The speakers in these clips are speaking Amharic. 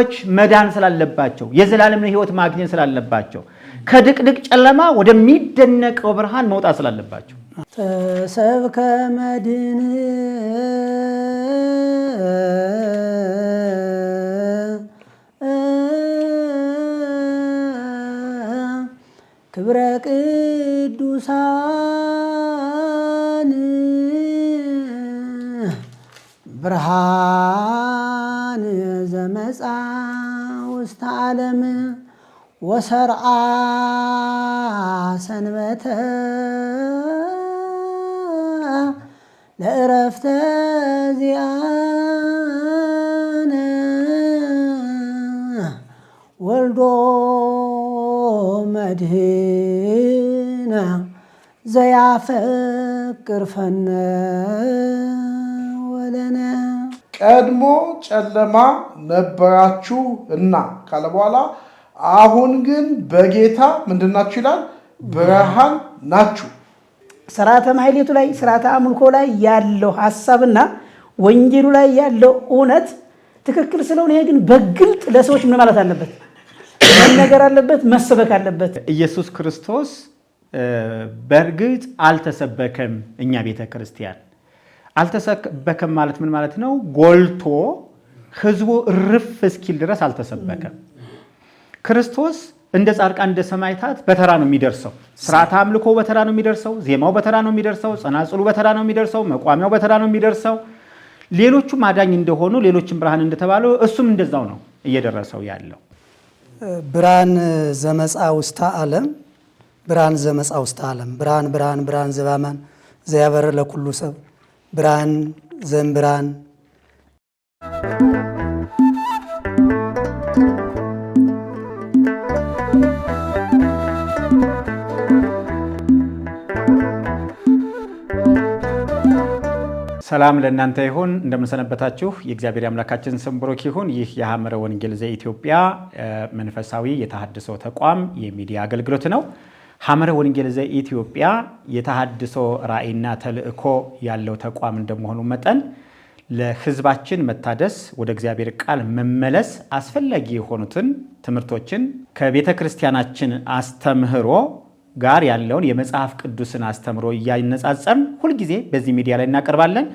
ብዙዎች መዳን ስላለባቸው የዘላለም ሕይወት ማግኘት ስላለባቸው ከድቅድቅ ጨለማ ወደሚደነቀው ብርሃን መውጣት ስላለባቸው ተሰብከ መድን ክብረ ቅዱሳን ብርሃን ዘመጻ ውስተ ዓለም ወሰርዓ ሰንበተ ለዕረፍተ ዚአነ ወልዶ መድህነ ዘያፈቅር ፈነ ወለነ ቀድሞ ጨለማ ነበራችሁ እና ካለ በኋላ አሁን ግን በጌታ ምንድናችሁ ይላል ብርሃን ናችሁ። ሥርዓተ ማህሌቱ ላይ ሥርዓተ አምልኮ ላይ ያለው ሐሳብና ወንጌሉ ላይ ያለው እውነት ትክክል ስለሆነ ይሄ ግን በግልጥ ለሰዎች ምን ማለት አለበት መነገር አለበት መሰበክ አለበት። ኢየሱስ ክርስቶስ በእርግጥ አልተሰበከም። እኛ ቤተ ክርስቲያን አልተሰበከም ማለት ምን ማለት ነው? ጎልቶ ህዝቡ እርፍ እስኪል ድረስ አልተሰበከም። ክርስቶስ እንደ ጻድቃን እንደ ሰማዕታት በተራ ነው የሚደርሰው። ሥርዓተ አምልኮ በተራ ነው የሚደርሰው። ዜማው በተራ ነው የሚደርሰው። ጸናጽሉ በተራ ነው የሚደርሰው። መቋሚያው በተራ ነው የሚደርሰው። ሌሎቹም አዳኝ እንደሆኑ ሌሎችም ብርሃን እንደተባሉ እሱም እንደዛው ነው እየደረሰው ያለው። ብርሃን ዘመጻ ውስተ ዓለም ብርሃን ዘመጻ ውስተ ዓለም ብርሃን ብርሃን ብርሃን ዘባማን ዘያበረ ለኩሉ ሰብ ብርሃን ዘእምብርሃን ሰላም ለእናንተ ይሁን። እንደምንሰነበታችሁ የእግዚአብሔር አምላካችን ስም ብሩክ ይሁን። ይህ የሐመረ ወንጌል ዘኢትዮጵያ መንፈሳዊ የተሐድሶ ተቋም የሚዲያ አገልግሎት ነው። ሐመረ ወንጌል ዘኢትዮጵያ የተሐድሶ ራዕይና ተልእኮ ያለው ተቋም እንደመሆኑ መጠን ለሕዝባችን መታደስ ወደ እግዚአብሔር ቃል መመለስ አስፈላጊ የሆኑትን ትምህርቶችን ከቤተ ክርስቲያናችን አስተምህሮ ጋር ያለውን የመጽሐፍ ቅዱስን አስተምሮ እያነጻጸርን ሁልጊዜ በዚህ ሚዲያ ላይ እናቀርባለን።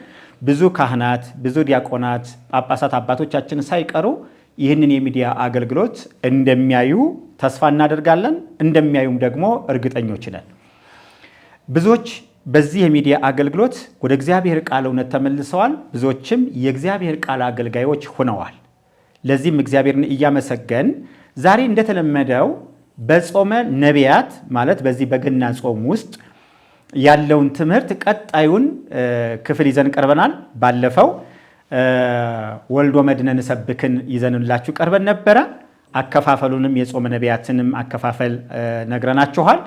ብዙ ካህናት፣ ብዙ ዲያቆናት፣ ጳጳሳት አባቶቻችን ሳይቀሩ ይህንን የሚዲያ አገልግሎት እንደሚያዩ ተስፋ እናደርጋለን። እንደሚያዩም ደግሞ እርግጠኞች ነን። ብዙዎች በዚህ የሚዲያ አገልግሎት ወደ እግዚአብሔር ቃል እውነት ተመልሰዋል። ብዙዎችም የእግዚአብሔር ቃል አገልጋዮች ሆነዋል። ለዚህም እግዚአብሔርን እያመሰገን ዛሬ እንደተለመደው በጾመ ነቢያት ማለት በዚህ በገና ጾም ውስጥ ያለውን ትምህርት ቀጣዩን ክፍል ይዘን ቀርበናል። ባለፈው ወልዶ መድኅነ ሰብክን ይዘንላችሁ ቀርበን ነበረ። አከፋፈሉንም የጾመ ነቢያትንም አከፋፈል ነግረናችኋል።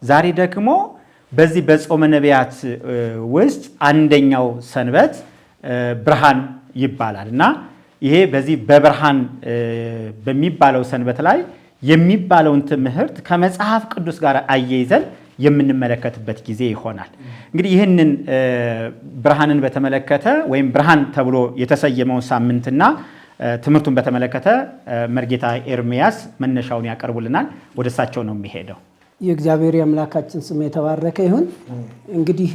ዛሬ ደግሞ በዚህ በጾመ ነቢያት ውስጥ አንደኛው ሰንበት ብርሃን ይባላል እና ይሄ በዚህ በብርሃን በሚባለው ሰንበት ላይ የሚባለውን ትምህርት ከመጽሐፍ ቅዱስ ጋር አያይዘን የምንመለከትበት ጊዜ ይሆናል። እንግዲህ ይህንን ብርሃንን በተመለከተ ወይም ብርሃን ተብሎ የተሰየመውን ሳምንትና ትምህርቱን በተመለከተ መርጌታ ኤርሚያስ መነሻውን ያቀርቡልናል። ወደ እሳቸው ነው የሚሄደው። የእግዚአብሔር አምላካችን ስም የተባረከ ይሁን። እንግዲህ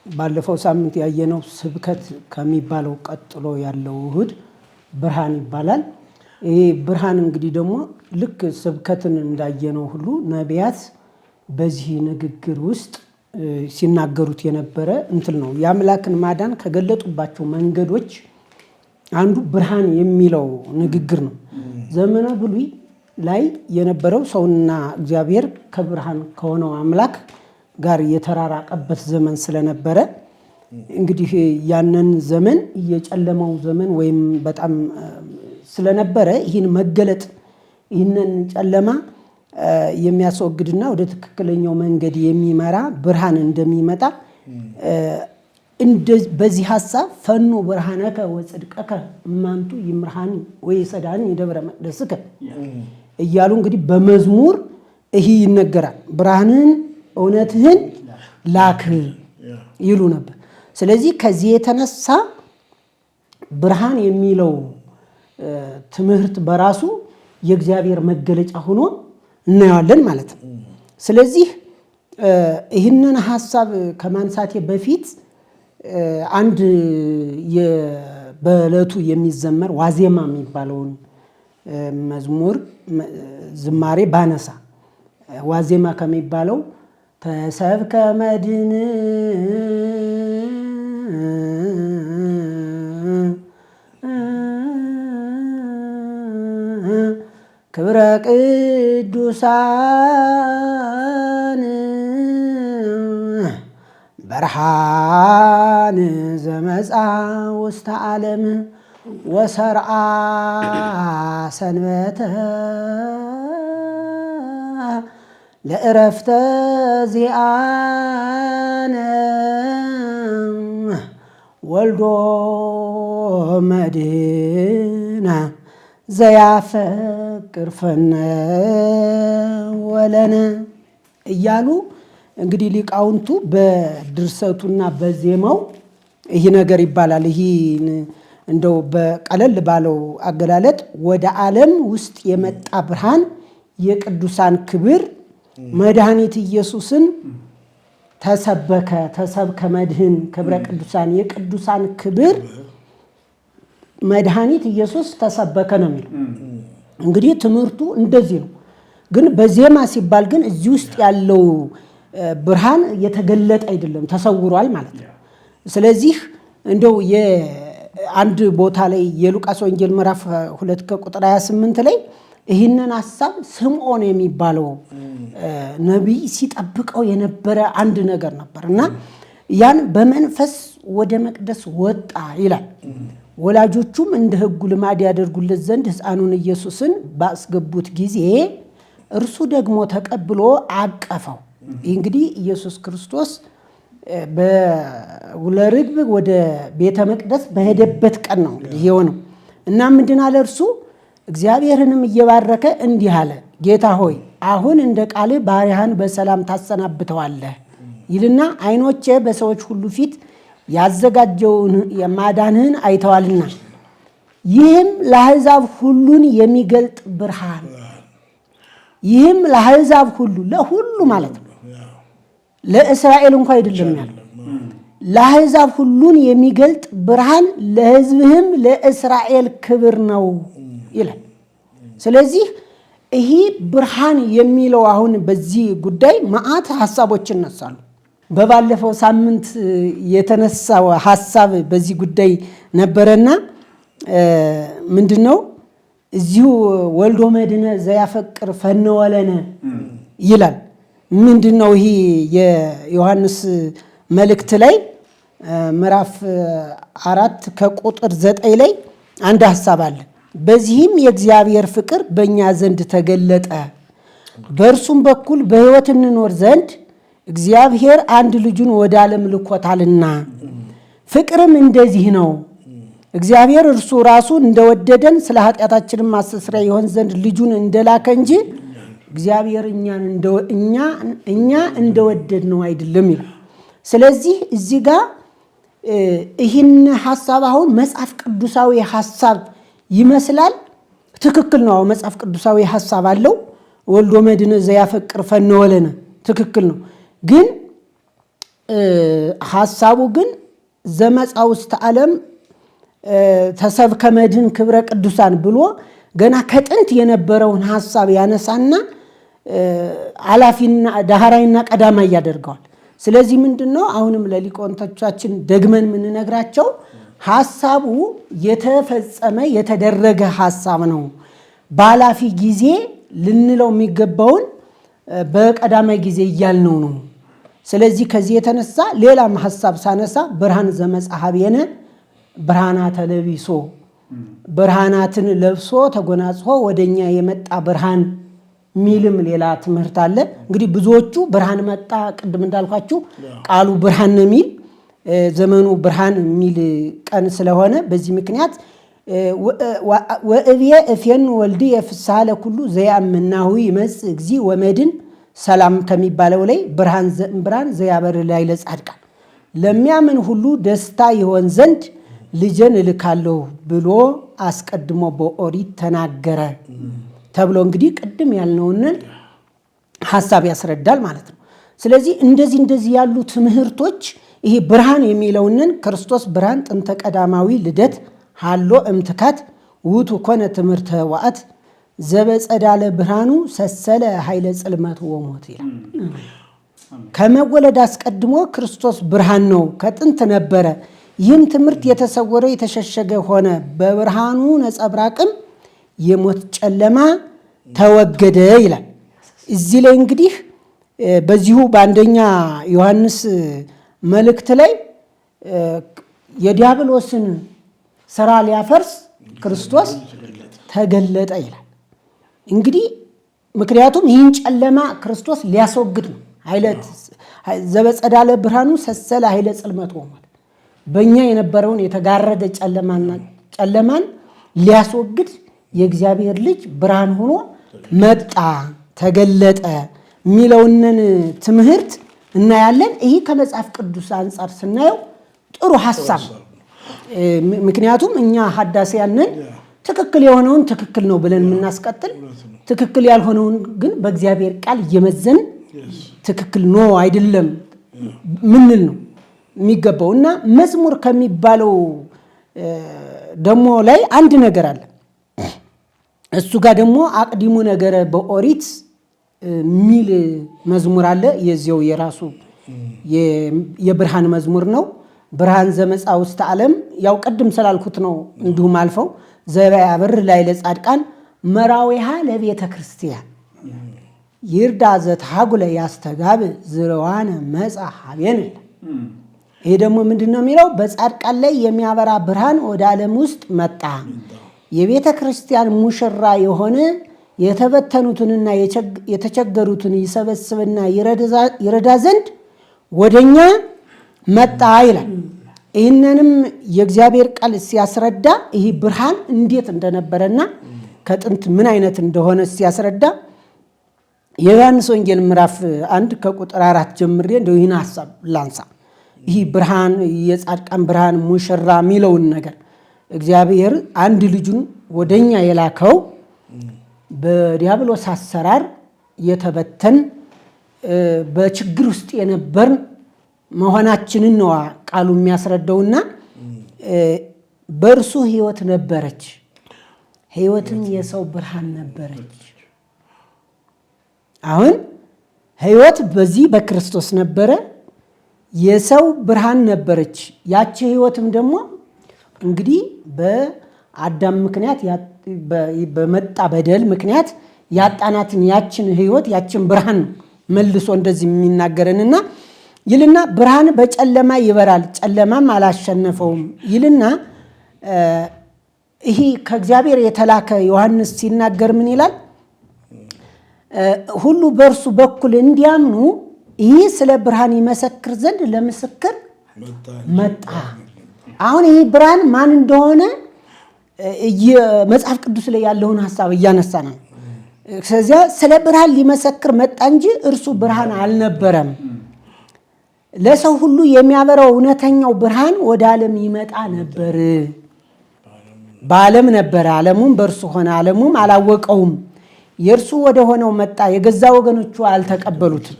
ባለፈው ሳምንት ያየነው ስብከት ከሚባለው ቀጥሎ ያለው እሁድ ብርሃን ይባላል። ይሄ ብርሃን እንግዲህ ደግሞ ልክ ስብከትን እንዳየነው ሁሉ ነቢያት በዚህ ንግግር ውስጥ ሲናገሩት የነበረ እንትን ነው። የአምላክን ማዳን ከገለጡባቸው መንገዶች አንዱ ብርሃን የሚለው ንግግር ነው። ዘመነ ብሉይ ላይ የነበረው ሰውና እግዚአብሔር ከብርሃን ከሆነው አምላክ ጋር የተራራቀበት ዘመን ስለነበረ እንግዲህ ያንን ዘመን የጨለመው ዘመን ወይም በጣም ስለነበረ ይህን መገለጥ ይህንን ጨለማ የሚያስወግድና ወደ ትክክለኛው መንገድ የሚመራ ብርሃን እንደሚመጣ በዚህ ሐሳብ ፈኑ ብርሃነከ ወጽድቀከ እማንቱ ይምርሃኒ ወይሰዳኒ ደብረ መቅደስከ እያሉ እንግዲህ በመዝሙር ይህ ይነገራል። ብርሃንን እውነትህን ላክ ይሉ ነበር። ስለዚህ ከዚህ የተነሳ ብርሃን የሚለው ትምህርት በራሱ የእግዚአብሔር መገለጫ ሆኖ እናየዋለን ማለት ነው። ስለዚህ ይህንን ሐሳብ ከማንሳቴ በፊት አንድ በዕለቱ የሚዘመር ዋዜማ የሚባለውን መዝሙር ዝማሬ ባነሳ ዋዜማ ከሚባለው ተሰብከ መድን ክብረ ቅዱሳን በርሃን ዘመጻ ውስተ ዓለም ወሰርዓ ሰንበተ ለዕረፍተ ዚአነ ወልዶ መድኅነ ዘያፈቅር ፈነ ወለነ እያሉ እንግዲህ ሊቃውንቱ በድርሰቱና በዜማው ይህ ነገር ይባላል። ይህ እንደው በቀለል ባለው አገላለጥ ወደ ዓለም ውስጥ የመጣ ብርሃን የቅዱሳን ክብር መድኃኒት ኢየሱስን ተሰበከ። ተሰብከ መድህን ክብረ ቅዱሳን የቅዱሳን ክብር መድኃኒት ኢየሱስ ተሰበከ ነው የሚለው። እንግዲህ ትምህርቱ እንደዚህ ነው። ግን በዜማ ሲባል ግን እዚህ ውስጥ ያለው ብርሃን የተገለጠ አይደለም፣ ተሰውሯል ማለት ነው። ስለዚህ እንደው አንድ ቦታ ላይ የሉቃስ ወንጌል ምዕራፍ 2 ከቁጥር 28 ላይ ይህንን ሐሳብ ስምዖን የሚባለው ነቢይ ሲጠብቀው የነበረ አንድ ነገር ነበር እና ያን በመንፈስ ወደ መቅደስ ወጣ ይላል። ወላጆቹም እንደ ሕጉ ልማድ ያደርጉለት ዘንድ ሕፃኑን ኢየሱስን ባስገቡት ጊዜ እርሱ ደግሞ ተቀብሎ አቀፈው። ይህ እንግዲህ ኢየሱስ ክርስቶስ በውለርግብ ወደ ቤተ መቅደስ በሄደበት ቀን ነው እንግዲህ የሆነው እና ምንድን አለ እርሱ እግዚአብሔርንም እየባረከ እንዲህ አለ፣ ጌታ ሆይ አሁን እንደ ቃልህ ባሪያህን በሰላም ታሰናብተዋለህ ይልና ዓይኖቼ በሰዎች ሁሉ ፊት ያዘጋጀውን የማዳንህን አይተዋልና ይህም ለአሕዛብ ሁሉን የሚገልጥ ብርሃን፣ ይህም ለአሕዛብ ሁሉ ለሁሉ ማለት ነው፣ ለእስራኤል እንኳ አይደለም ያለው፣ ለአሕዛብ ሁሉን የሚገልጥ ብርሃን ለሕዝብህም ለእስራኤል ክብር ነው ይላል። ስለዚህ ይህ ብርሃን የሚለው አሁን በዚህ ጉዳይ መዓት ሐሳቦች ይነሳሉ። በባለፈው ሳምንት የተነሳው ሐሳብ በዚህ ጉዳይ ነበረና ምንድነው እዚሁ ወልዶ መድኅነ ዘያፈቅር ፈነ ወለነ ይላል። ምንድነው ይሄ የዮሐንስ መልእክት ላይ ምዕራፍ 4 ከቁጥር 9 ላይ አንድ ሐሳብ አለ። በዚህም የእግዚአብሔር ፍቅር በእኛ ዘንድ ተገለጠ፣ በእርሱም በኩል በሕይወት እንኖር ዘንድ እግዚአብሔር አንድ ልጁን ወደ ዓለም ልኮታልና። ፍቅርም እንደዚህ ነው፣ እግዚአብሔር እርሱ ራሱ እንደወደደን ስለ ኃጢአታችንም ማስተስረያ ይሆን ዘንድ ልጁን እንደላከ እንጂ እግዚአብሔር እኛ እንደወደድ ነው አይደለም ይላል። ስለዚህ እዚህ ጋር ይህን ሐሳብ አሁን መጽሐፍ ቅዱሳዊ ሐሳብ ይመስላል። ትክክል ነው። መጽሐፍ ቅዱሳዊ ሐሳብ አለው። ወልዶ መድኅነ ዘያፈቅር ፈነ ወለነ ትክክል ነው። ግን ሐሳቡ ግን ዘመጻ ውስተ ዓለም ተሰብከ መድኅን ክብረ ቅዱሳን ብሎ ገና ከጥንት የነበረውን ሐሳብ ያነሳና አላፊና ዳህራይና ቀዳማይ ያደርገዋል። ስለዚህ ምንድነው አሁንም ለሊቃውንቶቻችን ደግመን የምንነግራቸው ሐሳቡ የተፈጸመ የተደረገ ሐሳብ ነው። ባላፊ ጊዜ ልንለው የሚገባውን በቀዳማይ ጊዜ እያልነው ነው። ስለዚህ ከዚህ የተነሳ ሌላም ሐሳብ ሳነሳ ብርሃን ዘመጽሐቤነ ብርሃናተ ለቢሶ ብርሃናትን ለብሶ ተጎናጽፎ ወደኛ የመጣ ብርሃን ሚልም ሌላ ትምህርት አለ። እንግዲህ ብዙዎቹ ብርሃን መጣ ቅድም እንዳልኳችሁ ቃሉ ብርሃን ነው የሚል ዘመኑ ብርሃን የሚል ቀን ስለሆነ በዚህ ምክንያት ወእብየ እፌን ወልድ የፍስሐ ለኩሉ ዘያምናሁ ይመጽእ እግዚእ ወመድን ሰላም ከሚባለው ላይ ብርሃን ዘያበር ላይ ለጻድቃን ለሚያምን ሁሉ ደስታ ይሆን ዘንድ ልጄን እልካለሁ ብሎ አስቀድሞ በኦሪት ተናገረ ተብሎ እንግዲህ ቅድም ያልነውን ሐሳብ ያስረዳል ማለት ነው። ስለዚህ እንደዚህ ያሉ ትምህርቶች ይሄ ብርሃን የሚለውን ክርስቶስ ብርሃን ጥንተ ቀዳማዊ ልደት ሃሎ እምትካት ውቱ ኮነ ትምህርተ ዋዕት ዘበጸዳለ ብርሃኑ ሰሰለ ኃይለ ጽልመት ወሞት ይላል። ከመወለድ አስቀድሞ ክርስቶስ ብርሃን ነው፣ ከጥንት ነበረ። ይህም ትምህርት የተሰወረ የተሸሸገ ሆነ፣ በብርሃኑ ነጸብራቅም የሞት ጨለማ ተወገደ ይላል። እዚህ ላይ እንግዲህ በዚሁ በአንደኛ ዮሐንስ መልእክት ላይ የዲያብሎስን ስራ ሊያፈርስ ክርስቶስ ተገለጠ ይላል። እንግዲህ ምክንያቱም ይህን ጨለማ ክርስቶስ ሊያስወግድ ነው። ዘበጸዳለ ብርሃኑ ሰሰለ ኃይለ ጽልመት ወሞት፣ በእኛ የነበረውን የተጋረደ ጨለማን ሊያስወግድ የእግዚአብሔር ልጅ ብርሃን ሆኖ መጣ ተገለጠ የሚለውንን ትምህርት እናያለን። ይህ ከመጽሐፍ ቅዱስ አንጻር ስናየው ጥሩ ሐሳብ፣ ምክንያቱም እኛ ሐዳሴያንን ትክክል የሆነውን ትክክል ነው ብለን የምናስቀጥል፣ ትክክል ያልሆነውን ግን በእግዚአብሔር ቃል እየመዘን ትክክል ነው አይደለም ምንል ነው የሚገባው። እና መዝሙር ከሚባለው ደግሞ ላይ አንድ ነገር አለ። እሱ ጋር ደግሞ አቅዲሙ ነገረ በኦሪት ሚል መዝሙር አለ። የዚያው የራሱ የብርሃን መዝሙር ነው። ብርሃን ዘመጻ ውስተ ዓለም፣ ያው ቅድም ስላልኩት ነው እንዲሁም አልፈው ዘያበር ላይ ለጻድቃን መራዊሃ ለቤተ ክርስቲያን ይርዳ ዘተሐጉለ ያስተጋብ ዝረዋነ መጽሐቤን። ይሄ ደግሞ ምንድነው የሚለው? በጻድቃን ላይ የሚያበራ ብርሃን ወደ ዓለም ውስጥ መጣ፣ የቤተ ክርስቲያን ሙሽራ የሆነ የተበተኑትንና የተቸገሩትን ይሰበስብና ይረዳ ዘንድ ወደኛ መጣ ይላል። ይህንንም የእግዚአብሔር ቃል ሲያስረዳ ይህ ብርሃን እንዴት እንደነበረና ከጥንት ምን አይነት እንደሆነ ሲያስረዳ የዮሐንስ ወንጌል ምዕራፍ 1 ከቁጥር 4 ጀምሬ እንደው ይህን ሐሳብ ላንሳ። ይህ ብርሃን የጻድቃን ብርሃን ሙሽራ የሚለውን ነገር እግዚአብሔር አንድ ልጁን ወደኛ የላከው በዲያብሎስ አሰራር የተበተን በችግር ውስጥ የነበርን መሆናችንን ነው ቃሉ የሚያስረዳውና በእርሱ ሕይወት ነበረች፣ ሕይወትም የሰው ብርሃን ነበረች። አሁን ሕይወት በዚህ በክርስቶስ ነበረ፣ የሰው ብርሃን ነበረች። ያቺ ሕይወትም ደግሞ እንግዲህ በአዳም ምክንያት በመጣ በደል ምክንያት ያጣናትን ያችን ሕይወት ያችን ብርሃን መልሶ እንደዚህ የሚናገረንና ይልና ብርሃን በጨለማ ይበራል ጨለማም አላሸነፈውም ይልና ይሄ ከእግዚአብሔር የተላከ ዮሐንስ ሲናገር ምን ይላል? ሁሉ በእርሱ በኩል እንዲያምኑ ይህ ስለ ብርሃን ይመሰክር ዘንድ ለምስክር መጣ። አሁን ይህ ብርሃን ማን እንደሆነ መጽሐፍ ቅዱስ ላይ ያለውን ሐሳብ እያነሳ ነው። ስለዚህ ስለ ብርሃን ሊመሰክር መጣ እንጂ እርሱ ብርሃን አልነበረም። ለሰው ሁሉ የሚያበራው እውነተኛው ብርሃን ወደ ዓለም ይመጣ ነበር። በዓለም ነበረ፣ ዓለሙም በእርሱ ሆነ፣ ዓለሙም አላወቀውም። የእርሱ ወደ ሆነው መጣ፣ የገዛ ወገኖቹ አልተቀበሉትም።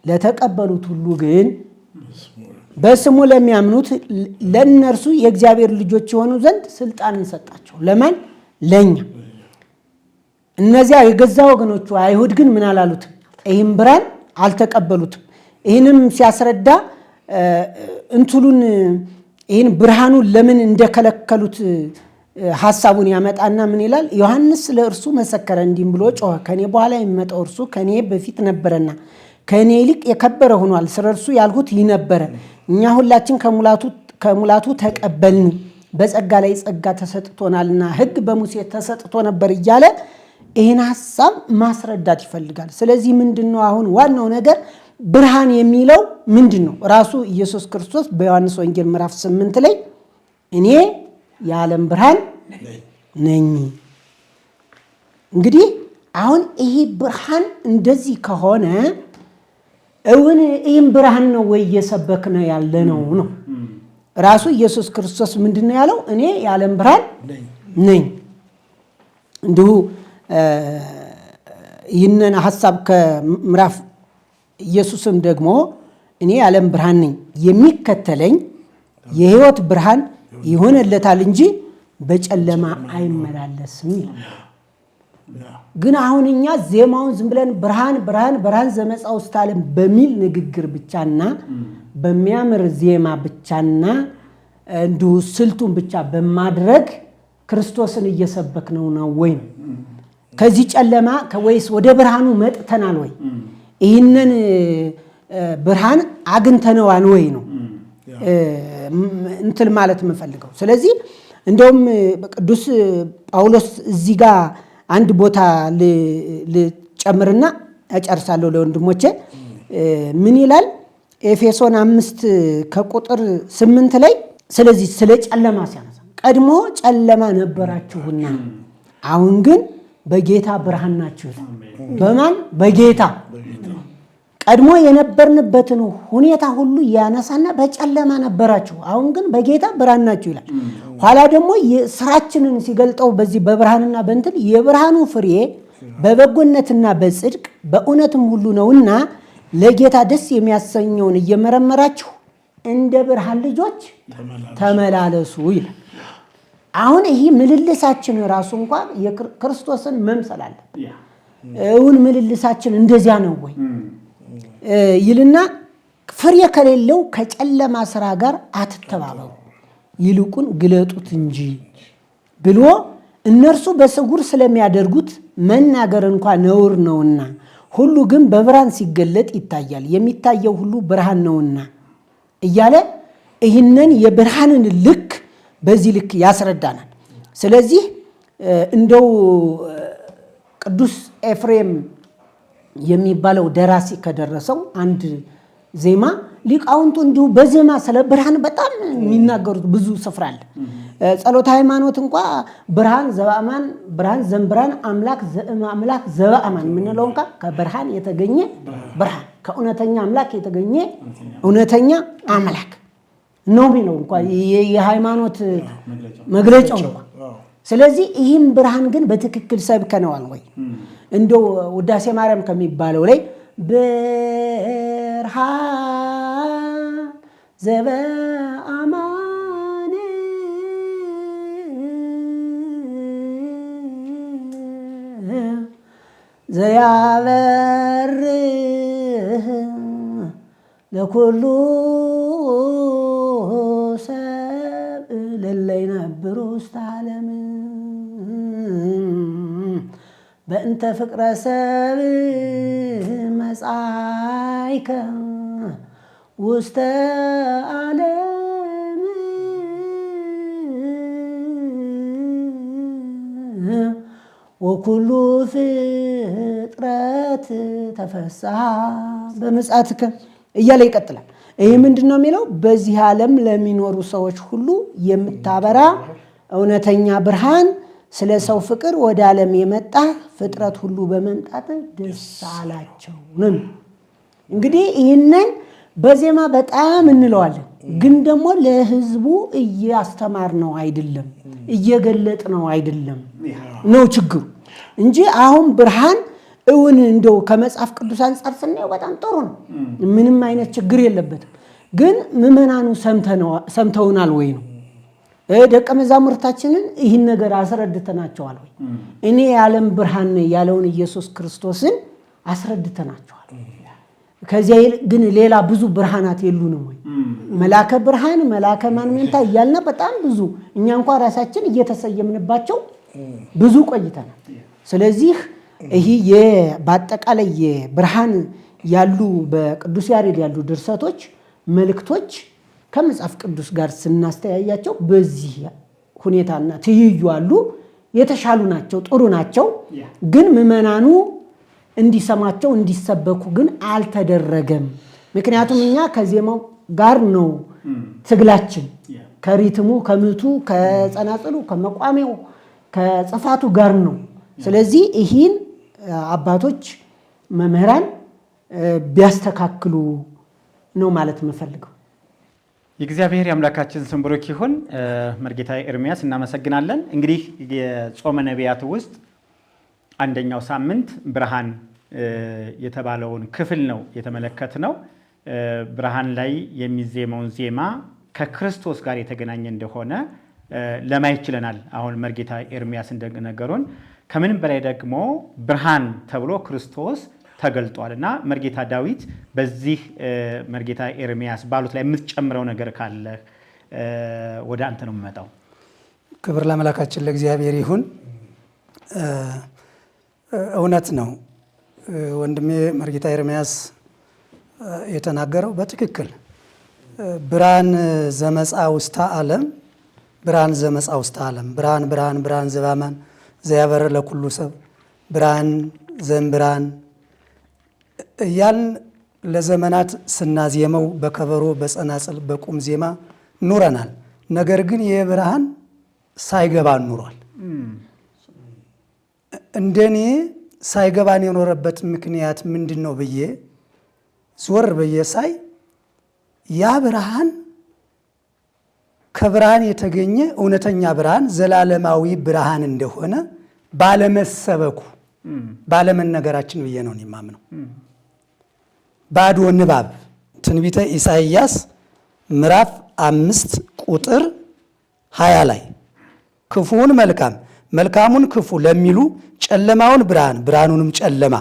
ለተቀበሉት ሁሉ ግን በስሙ ለሚያምኑት ለእነርሱ የእግዚአብሔር ልጆች የሆኑ ዘንድ ስልጣንን ሰጣቸው። ለማን? ለእኛ። እነዚያ የገዛ ወገኖቹ አይሁድ ግን ምን አላሉትም? ይህም ብርሃን አልተቀበሉትም። ይህንም ሲያስረዳ ይህን ብርሃኑን ለምን እንደከለከሉት ሐሳቡን ያመጣና ምን ይላል? ዮሐንስ ለእርሱ መሰከረ እንዲህም ብሎ ጮኸ፣ ከኔ በኋላ የሚመጣው እርሱ ከኔ በፊት ነበረና ከኔ ይልቅ የከበረ ሆኗል። ስለ እርሱ ያልሁት ይህ ነበረ። እኛ ሁላችን ከሙላቱ ተቀበልን፣ በጸጋ ላይ ጸጋ ተሰጥቶናልና ሕግ በሙሴ ተሰጥቶ ነበር እያለ ይህን ሐሳብ ማስረዳት ይፈልጋል። ስለዚህ ምንድነው አሁን ዋናው ነገር ብርሃን የሚለው ምንድን ነው? ራሱ ኢየሱስ ክርስቶስ በዮሐንስ ወንጌል ምዕራፍ 8 ላይ እኔ የዓለም ብርሃን ነኝ። እንግዲህ አሁን ይሄ ብርሃን እንደዚህ ከሆነ እውን ይህም ብርሃን ነው ወይ እየሰበክነው ያለ ነው? ራሱ ኢየሱስ ክርስቶስ ምንድነው ያለው? እኔ የዓለም ብርሃን ነኝ። እንዲሁ ይህንን ሐሳብ ከምዕራፍ ኢየሱስም ደግሞ እኔ የዓለም ብርሃን ነኝ፣ የሚከተለኝ የሕይወት ብርሃን ይሆንለታል እንጂ በጨለማ አይመላለስም ይላል። ግን አሁን እኛ ዜማውን ዝም ብለን ብርሃን ብርሃን ብርሃን ዘመጻእ ውስተ ዓለም በሚል ንግግር ብቻና በሚያምር ዜማ ብቻና እንዲሁ ስልቱን ብቻ በማድረግ ክርስቶስን እየሰበክነው ነው ወይ? ከዚህ ጨለማ ወይስ ወደ ብርሃኑ መጥተናል ወይ? ይህንን ብርሃን አግኝተነዋል ወይ ነው እንትን ማለት የምፈልገው። ስለዚህ እንደውም ቅዱስ ጳውሎስ እዚህ ጋር አንድ ቦታ ልጨምርና እጨርሳለሁ ለወንድሞቼ። ምን ይላል? ኤፌሶን 5 ከቁጥር 8 ላይ ስለዚህ ስለ ጨለማ ሲያነሳ ቀድሞ ጨለማ ነበራችሁና አሁን ግን በጌታ ብርሃን ናችሁ። በማን? በጌታ። ቀድሞ የነበርንበትን ሁኔታ ሁሉ ያነሳና በጨለማ ነበራችሁ አሁን ግን በጌታ ብርሃን ናችሁ ይላል። ኋላ ደግሞ ስራችንን ሲገልጠው በዚህ በብርሃንና በእንትን የብርሃኑ ፍሬ በበጎነትና በጽድቅ በእውነትም ሁሉ ነውና ለጌታ ደስ የሚያሰኘውን እየመረመራችሁ እንደ ብርሃን ልጆች ተመላለሱ ይላል። አሁን ይህ ምልልሳችን ራሱ እንኳን የክርስቶስን መምሰል አለ። እውን ምልልሳችን እንደዚያ ነው ወይ ይልና ፍሬ ከሌለው ከጨለማ ስራ ጋር አትተባበሩ ይልቁን ግለጡት እንጂ ብሎ እነርሱ በስውር ስለሚያደርጉት መናገር እንኳን ነውር ነውና ሁሉ ግን በብርሃን ሲገለጥ ይታያል፣ የሚታየው ሁሉ ብርሃን ነውና እያለ ይህንን የብርሃንን ልክ በዚህ ልክ ያስረዳናል። ስለዚህ እንደው ቅዱስ ኤፍሬም የሚባለው ደራሲ ከደረሰው አንድ ዜማ ሊቃውንቱ እንዲሁ በዜማ ስለ ብርሃን በጣም የሚናገሩት ብዙ ስፍራ አለ። ጸሎተ ሃይማኖት እንኳ ብርሃን ዘበአማን ብርሃን ዘምብርሃን አምላክ ዘእማምላክ ዘበአማን የምንለው እንኳ ከብርሃን የተገኘ ብርሃን ከእውነተኛ አምላክ የተገኘ እውነተኛ አምላክ ነው የሚለው እንኳ የሃይማኖት መግለጫው ነው። ስለዚህ ይህም ብርሃን ግን በትክክል ሰብከነዋል ወይ? እንደው ውዳሴ ማርያም ከሚባለው ላይ ብርሃን ዘበአማን ዘያበርህ ለኩሉ ሰብእ ለእለ ይነብሩ ውስተ ዓለም በእንተ ፍቅረ ሰብእ መጻእከ ውስተ ዓለም ወኩሉ ፍጥረት ተፈስሐ በምጽአትከ እያለ ይቀጥላል። ይህ ምንድን ነው የሚለው? በዚህ ዓለም ለሚኖሩ ሰዎች ሁሉ የምታበራ እውነተኛ ብርሃን ስለ ሰው ፍቅር ወደ ዓለም የመጣ ፍጥረት ሁሉ በመምጣት ደስ አላቸው ነው። እንግዲህ ይህንን በዜማ በጣም እንለዋለን፣ ግን ደግሞ ለሕዝቡ እያስተማር ነው አይደለም፣ እየገለጥ ነው አይደለም ነው ችግሩ እንጂ አሁን ብርሃን እውን እንደው ከመጽሐፍ ቅዱስ አንጻር ስናየው በጣም ጥሩ ነው፣ ምንም አይነት ችግር የለበትም። ግን ምዕመናኑ ሰምተውናል ወይ ነው? ደቀ መዛሙርታችንን ይህን ነገር አስረድተናቸዋል ወይ? እኔ የዓለም ብርሃን ያለውን ኢየሱስ ክርስቶስን አስረድተናቸዋል። ከዚያ ግን ሌላ ብዙ ብርሃናት የሉንም ወይ? መላከ ብርሃን መላከ ማንመንታ እያልና በጣም ብዙ እኛ እንኳ ራሳችን እየተሰየምንባቸው ብዙ ቆይተናል። ስለዚህ ይህ በአጠቃላይ የብርሃን ያሉ በቅዱስ ያሬድ ያሉ ድርሰቶች መልእክቶች ከመጽሐፍ ቅዱስ ጋር ስናስተያያቸው በዚህ ሁኔታና ትይዩ አሉ፣ የተሻሉ ናቸው፣ ጥሩ ናቸው። ግን ምዕመናኑ እንዲሰማቸው እንዲሰበኩ ግን አልተደረገም። ምክንያቱም እኛ ከዜማው ጋር ነው ትግላችን፣ ከሪትሙ ከምቱ ከጸናጽሉ ከመቋሚያው ከጽፋቱ ጋር ነው። ስለዚህ ይህን አባቶች መምህራን ቢያስተካክሉ ነው ማለት የምፈልገው። የእግዚአብሔር የአምላካችን ስም ብሩክ ይሁን። መርጌታ ኤርሚያስ እናመሰግናለን። እንግዲህ የጾመ ነቢያት ውስጥ አንደኛው ሳምንት ብርሃን የተባለውን ክፍል ነው የተመለከትነው። ብርሃን ላይ የሚዜመውን ዜማ ከክርስቶስ ጋር የተገናኘ እንደሆነ ለማየት ችለናል። አሁን መርጌታ ኤርሚያስ እንደነገሩን ከምንም በላይ ደግሞ ብርሃን ተብሎ ክርስቶስ ተገልጧል እና መርጌታ ዳዊት በዚህ መርጌታ ኤርሚያስ ባሉት ላይ የምትጨምረው ነገር ካለ ወደ አንተ ነው የምመጣው። ክብር ለአምላካችን ለእግዚአብሔር ይሁን። እውነት ነው ወንድሜ መርጌታ ኤርሚያስ የተናገረው በትክክል ብርሃን ዘመጻ ውስተ ዓለም ብርሃን ዘመጻ ውስተ ዓለም ብርሃን ብርሃን ብርሃን ዘባማን ዘያበር ለኩሉ ሰብ ብርሃን ዘእምብርሃን እያልን ለዘመናት ስናዜመው በከበሮ በጸናጽል በቁም ዜማ ኑረናል። ነገር ግን ይህ ብርሃን ሳይገባን ኑሯል። እንደኔ ሳይገባን የኖረበት ምክንያት ምንድን ነው ብዬ ዞር ብዬ ሳይ ያ ብርሃን ከብርሃን የተገኘ እውነተኛ ብርሃን ዘላለማዊ ብርሃን እንደሆነ ባለመሰበኩ ባለመነገራችን ብዬ ነው የማምነው። ባዶ ንባብ ትንቢተ ኢሳይያስ ምዕራፍ 5 ቁጥር 20 ላይ ክፉውን መልካም መልካሙን ክፉ ለሚሉ ጨለማውን ብርሃን ብርሃኑንም ጨለማ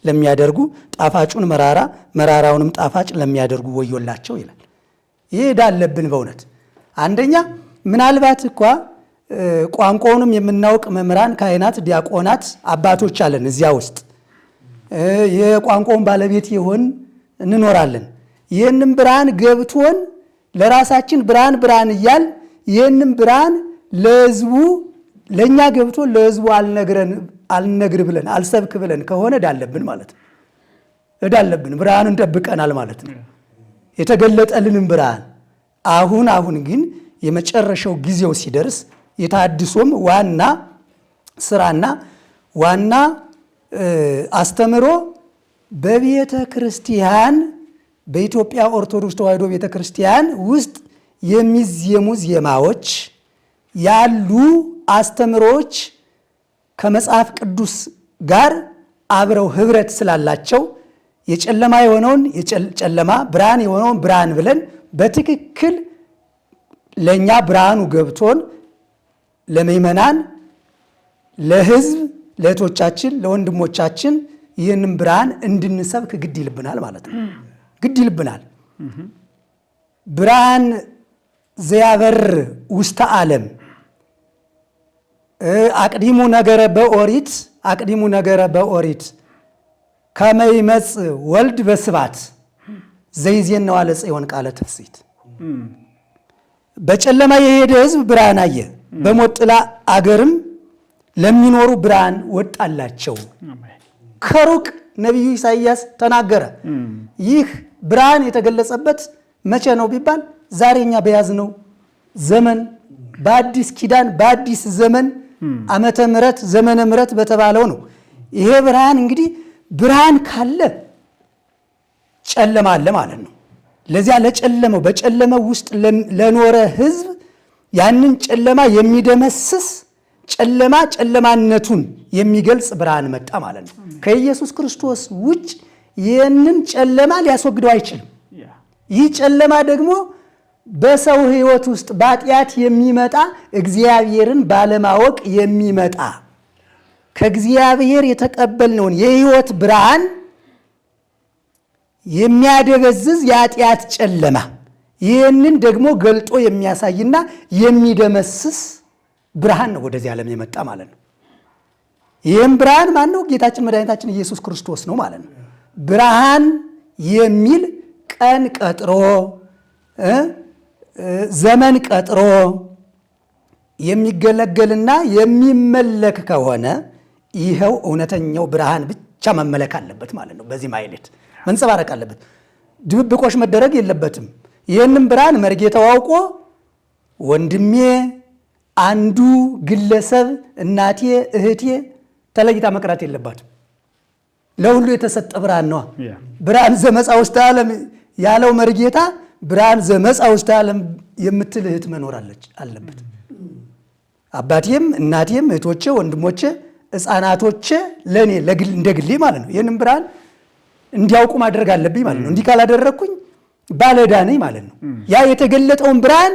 ለሚያደርጉ ጣፋጩን መራራ መራራውንም ጣፋጭ ለሚያደርጉ ወዮላቸው ይላል። ይህ ዕዳ አለብን በእውነት። አንደኛ ምናልባት እንኳ ቋንቋውንም የምናውቅ መምህራን፣ ካህናት፣ ዲያቆናት አባቶች አለን እዚያ ውስጥ የቋንቋውን ባለቤት ይሆን እንኖራለን። ይህንም ብርሃን ገብቶን ለራሳችን ብርሃን ብርሃን እያል ይህንም ብርሃን ለሕዝቡ ለእኛ ገብቶ ለሕዝቡ አልነግር ብለን አልሰብክ ብለን ከሆነ እዳለብን ማለት ነው። እዳለብን ብርሃኑን ጠብቀናል ማለት ነው፣ የተገለጠልንም ብርሃን። አሁን ግን የመጨረሻው ጊዜው ሲደርስ የታድሶም ዋና ስራና ዋና አስተምሮ በቤተ ክርስቲያን በኢትዮጵያ ኦርቶዶክስ ተዋሕዶ ቤተ ክርስቲያን ውስጥ የሚዜሙ ዜማዎች ያሉ አስተምሮዎች ከመጽሐፍ ቅዱስ ጋር አብረው ህብረት ስላላቸው የጨለማ የሆነውን ጨለማ ብርሃን የሆነውን ብርሃን ብለን በትክክል ለእኛ ብርሃኑ ገብቶን ለምእመናን፣ ለህዝብ፣ ለእህቶቻችን፣ ለወንድሞቻችን ይህንም ብርሃን እንድንሰብክ ግድ ይልብናል ማለት ነው። ግድ ይልብናል። ብርሃን ዘያበር ውስተ ዓለም አቅዲሙ ነገረ በኦሪት ከመ ይመጽእ ወልድ በስባት ዘይዜነው አለ ጽዮን ቃለ ትፍሥሕት። በጨለማ የሄደ ህዝብ ብርሃን አየ፣ በሞት ጥላ አገርም ለሚኖሩ ብርሃን ወጣላቸው። ከሩቅ ነቢዩ ኢሳይያስ ተናገረ። ይህ ብርሃን የተገለጸበት መቼ ነው ቢባል ዛሬኛ በያዝነው ዘመን በአዲስ ኪዳን በአዲስ ዘመን ዓመተ ምሕረት ዘመነ ምሕረት በተባለው ነው። ይሄ ብርሃን እንግዲህ ብርሃን ካለ ጨለማ አለ ማለት ነው። ለዚያ ለጨለመው በጨለመው ውስጥ ለኖረ ህዝብ ያንን ጨለማ የሚደመስስ ጨለማነቱን የሚገልጽ ብርሃን መጣ ማለት ነው። ከኢየሱስ ክርስቶስ ውጭ ይህንን ጨለማ ሊያስወግደው አይችልም። ይህ ጨለማ ደግሞ በሰው ህይወት ውስጥ በኃጢአት የሚመጣ እግዚአብሔርን ባለማወቅ የሚመጣ ከእግዚአብሔር የተቀበልነውን የህይወት ብርሃን የሚያደበዝዝ የኃጢአት ጨለማ ይህንን ደግሞ ገልጦ የሚያሳይና የሚደመስስ ብርሃን ነው ወደዚህ ዓለም የመጣ ማለት ነው። ይህም ብርሃን ማን ነው? ጌታችን መድኃኒታችን ኢየሱስ ክርስቶስ ነው ማለት ነው። ብርሃን የሚል ቀን ቀጥሮ ዘመን ቀጥሮ የሚገለገልና የሚመለክ ከሆነ ይኸው እውነተኛው ብርሃን ብቻ መመለክ አለበት ማለት ነው። በዚህ ማይሌት መንጸባረቅ አለበት። ድብብቆሽ መደረግ የለበትም። ይህንም ብርሃን መርጌታው አውቆ ወንድሜ አንዱ ግለሰብ እናቴ እህቴ ተለይታ መቅረት የለባትም። ለሁሉ የተሰጠ ብርሃን ነው። ብርሃን ዘመጻ ውስተ ዓለም ያለው መርጌታ ብርሃን ዘመጻ ውስተ ዓለም የምትል እህት መኖር አለበት። አባቴም እናቴም እህቶቼ ወንድሞቼ ሕፃናቶቼ ለእኔ እንደ ግሌ ማለት ነው ይህንን ብርሃን እንዲያውቁ ማድረግ አለብኝ ማለት ነው። እንዲህ ካላደረግኩኝ ባለዕዳ ነኝ ማለት ነው። ያ የተገለጠውን ብርሃን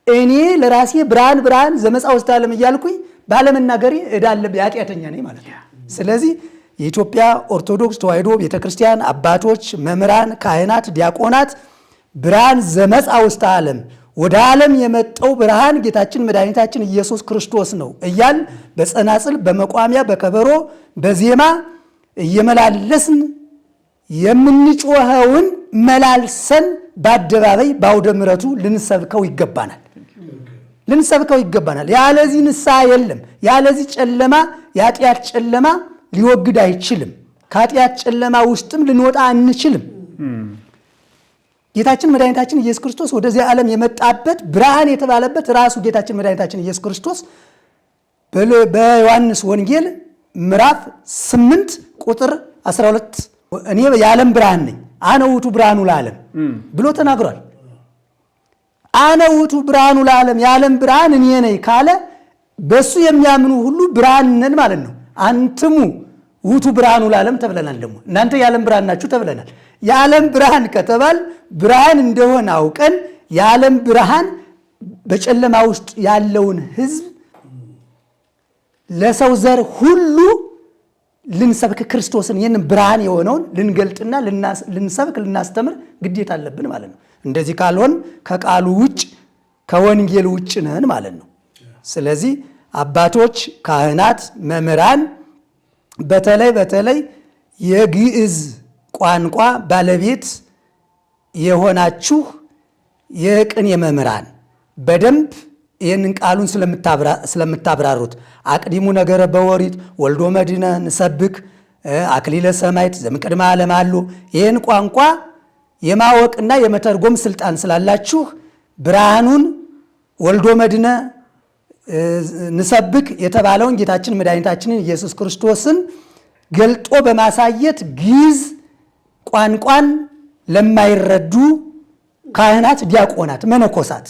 እኔ ለራሴ ብርሃን ዘመጻ ውስተ ዓለም እያልኩኝ ባለመናገሬ ዕዳ አለብኝ፣ ኃጢአተኛ ነኝ ማለት ነው። ስለዚህ የኢትዮጵያ ኦርቶዶክስ ተዋሕዶ ቤተክርስቲያን አባቶች፣ መምህራን፣ ካህናት፣ ዲያቆናት ብርሃን ዘመጻ ውስተ ዓለም ወደ ዓለም የመጣው ብርሃን ጌታችን መድኃኒታችን ኢየሱስ ክርስቶስ ነው እያል በጸናጽል በመቋሚያ በከበሮ በዜማ እየመላለስን የምንጮኸውን መላልሰን በአደባባይ በአውደ ምሕረቱ ልንሰብከው ይገባናል። ያለዚህ ንስሐ የለም። ያለዚህ ጨለማ የኃጢአት ጨለማ ሊወግድ አይችልም። ከኃጢአት ጨለማ ውስጥም ልንወጣ አንችልም። ጌታችን መድኃኒታችን ኢየሱስ ክርስቶስ ወደዚህ ዓለም የመጣበት ብርሃን የተባለበት ራሱ ጌታችን መድኃኒታችን ኢየሱስ ክርስቶስ በዮሐንስ ወንጌል ምዕራፍ 8 ቁጥር 12 እኔ የዓለም ብርሃን ነኝ አነ ውእቱ ብርሃኑ ለዓለም ብሎ ተናግሯል። አነ ውእቱ ብርሃኑ ለዓለም የዓለም ብርሃን እኔ ነኝ ካለ በሱ የሚያምኑ ሁሉ ብርሃን ነን ማለት ነው። አንትሙ ውእቱ ብርሃኑ ለዓለም ተብለናል። ደግሞ እናንተ የዓለም ብርሃን ናችሁ ተብለናል። የዓለም ብርሃን ከተባል ብርሃን እንደሆነ አውቀን የዓለም ብርሃን በጨለማ ውስጥ ያለውን ሕዝብ ለሰው ዘር ሁሉ ልንሰብክ ክርስቶስን ይህንን ብርሃን የሆነውን ልንገልጥና ልንሰብክ ልናስተምር ግዴታ አለብን ማለት ነው። እንደዚህ ካልሆን ከቃሉ ውጭ ከወንጌል ውጭ ነን ማለት ነው። ስለዚህ አባቶች፣ ካህናት፣ መምህራን በተለይ የግዕዝ ቋንቋ ባለቤት የሆናችሁ የቅኔ መምህራን በደንብ ይህንን ቃሉን ስለምታብራሩት አቅዲሙ ነገረ በወሪት ወልዶ መድኅነ ንሰብክ አክሊለ ሰማዕት ዘእምቅድመ ዓለም አሉ። ይህን ቋንቋ የማወቅና የመተርጎም ስልጣን ስላላችሁ ብርሃኑን ወልዶ መድኅነ ንሰብክ የተባለውን ጌታችን መድኃኒታችንን ኢየሱስ ክርስቶስን ገልጦ በማሳየት ግዕዝ ቋንቋን ለማይረዱ ካህናት፣ ዲያቆናት፣ መነኮሳት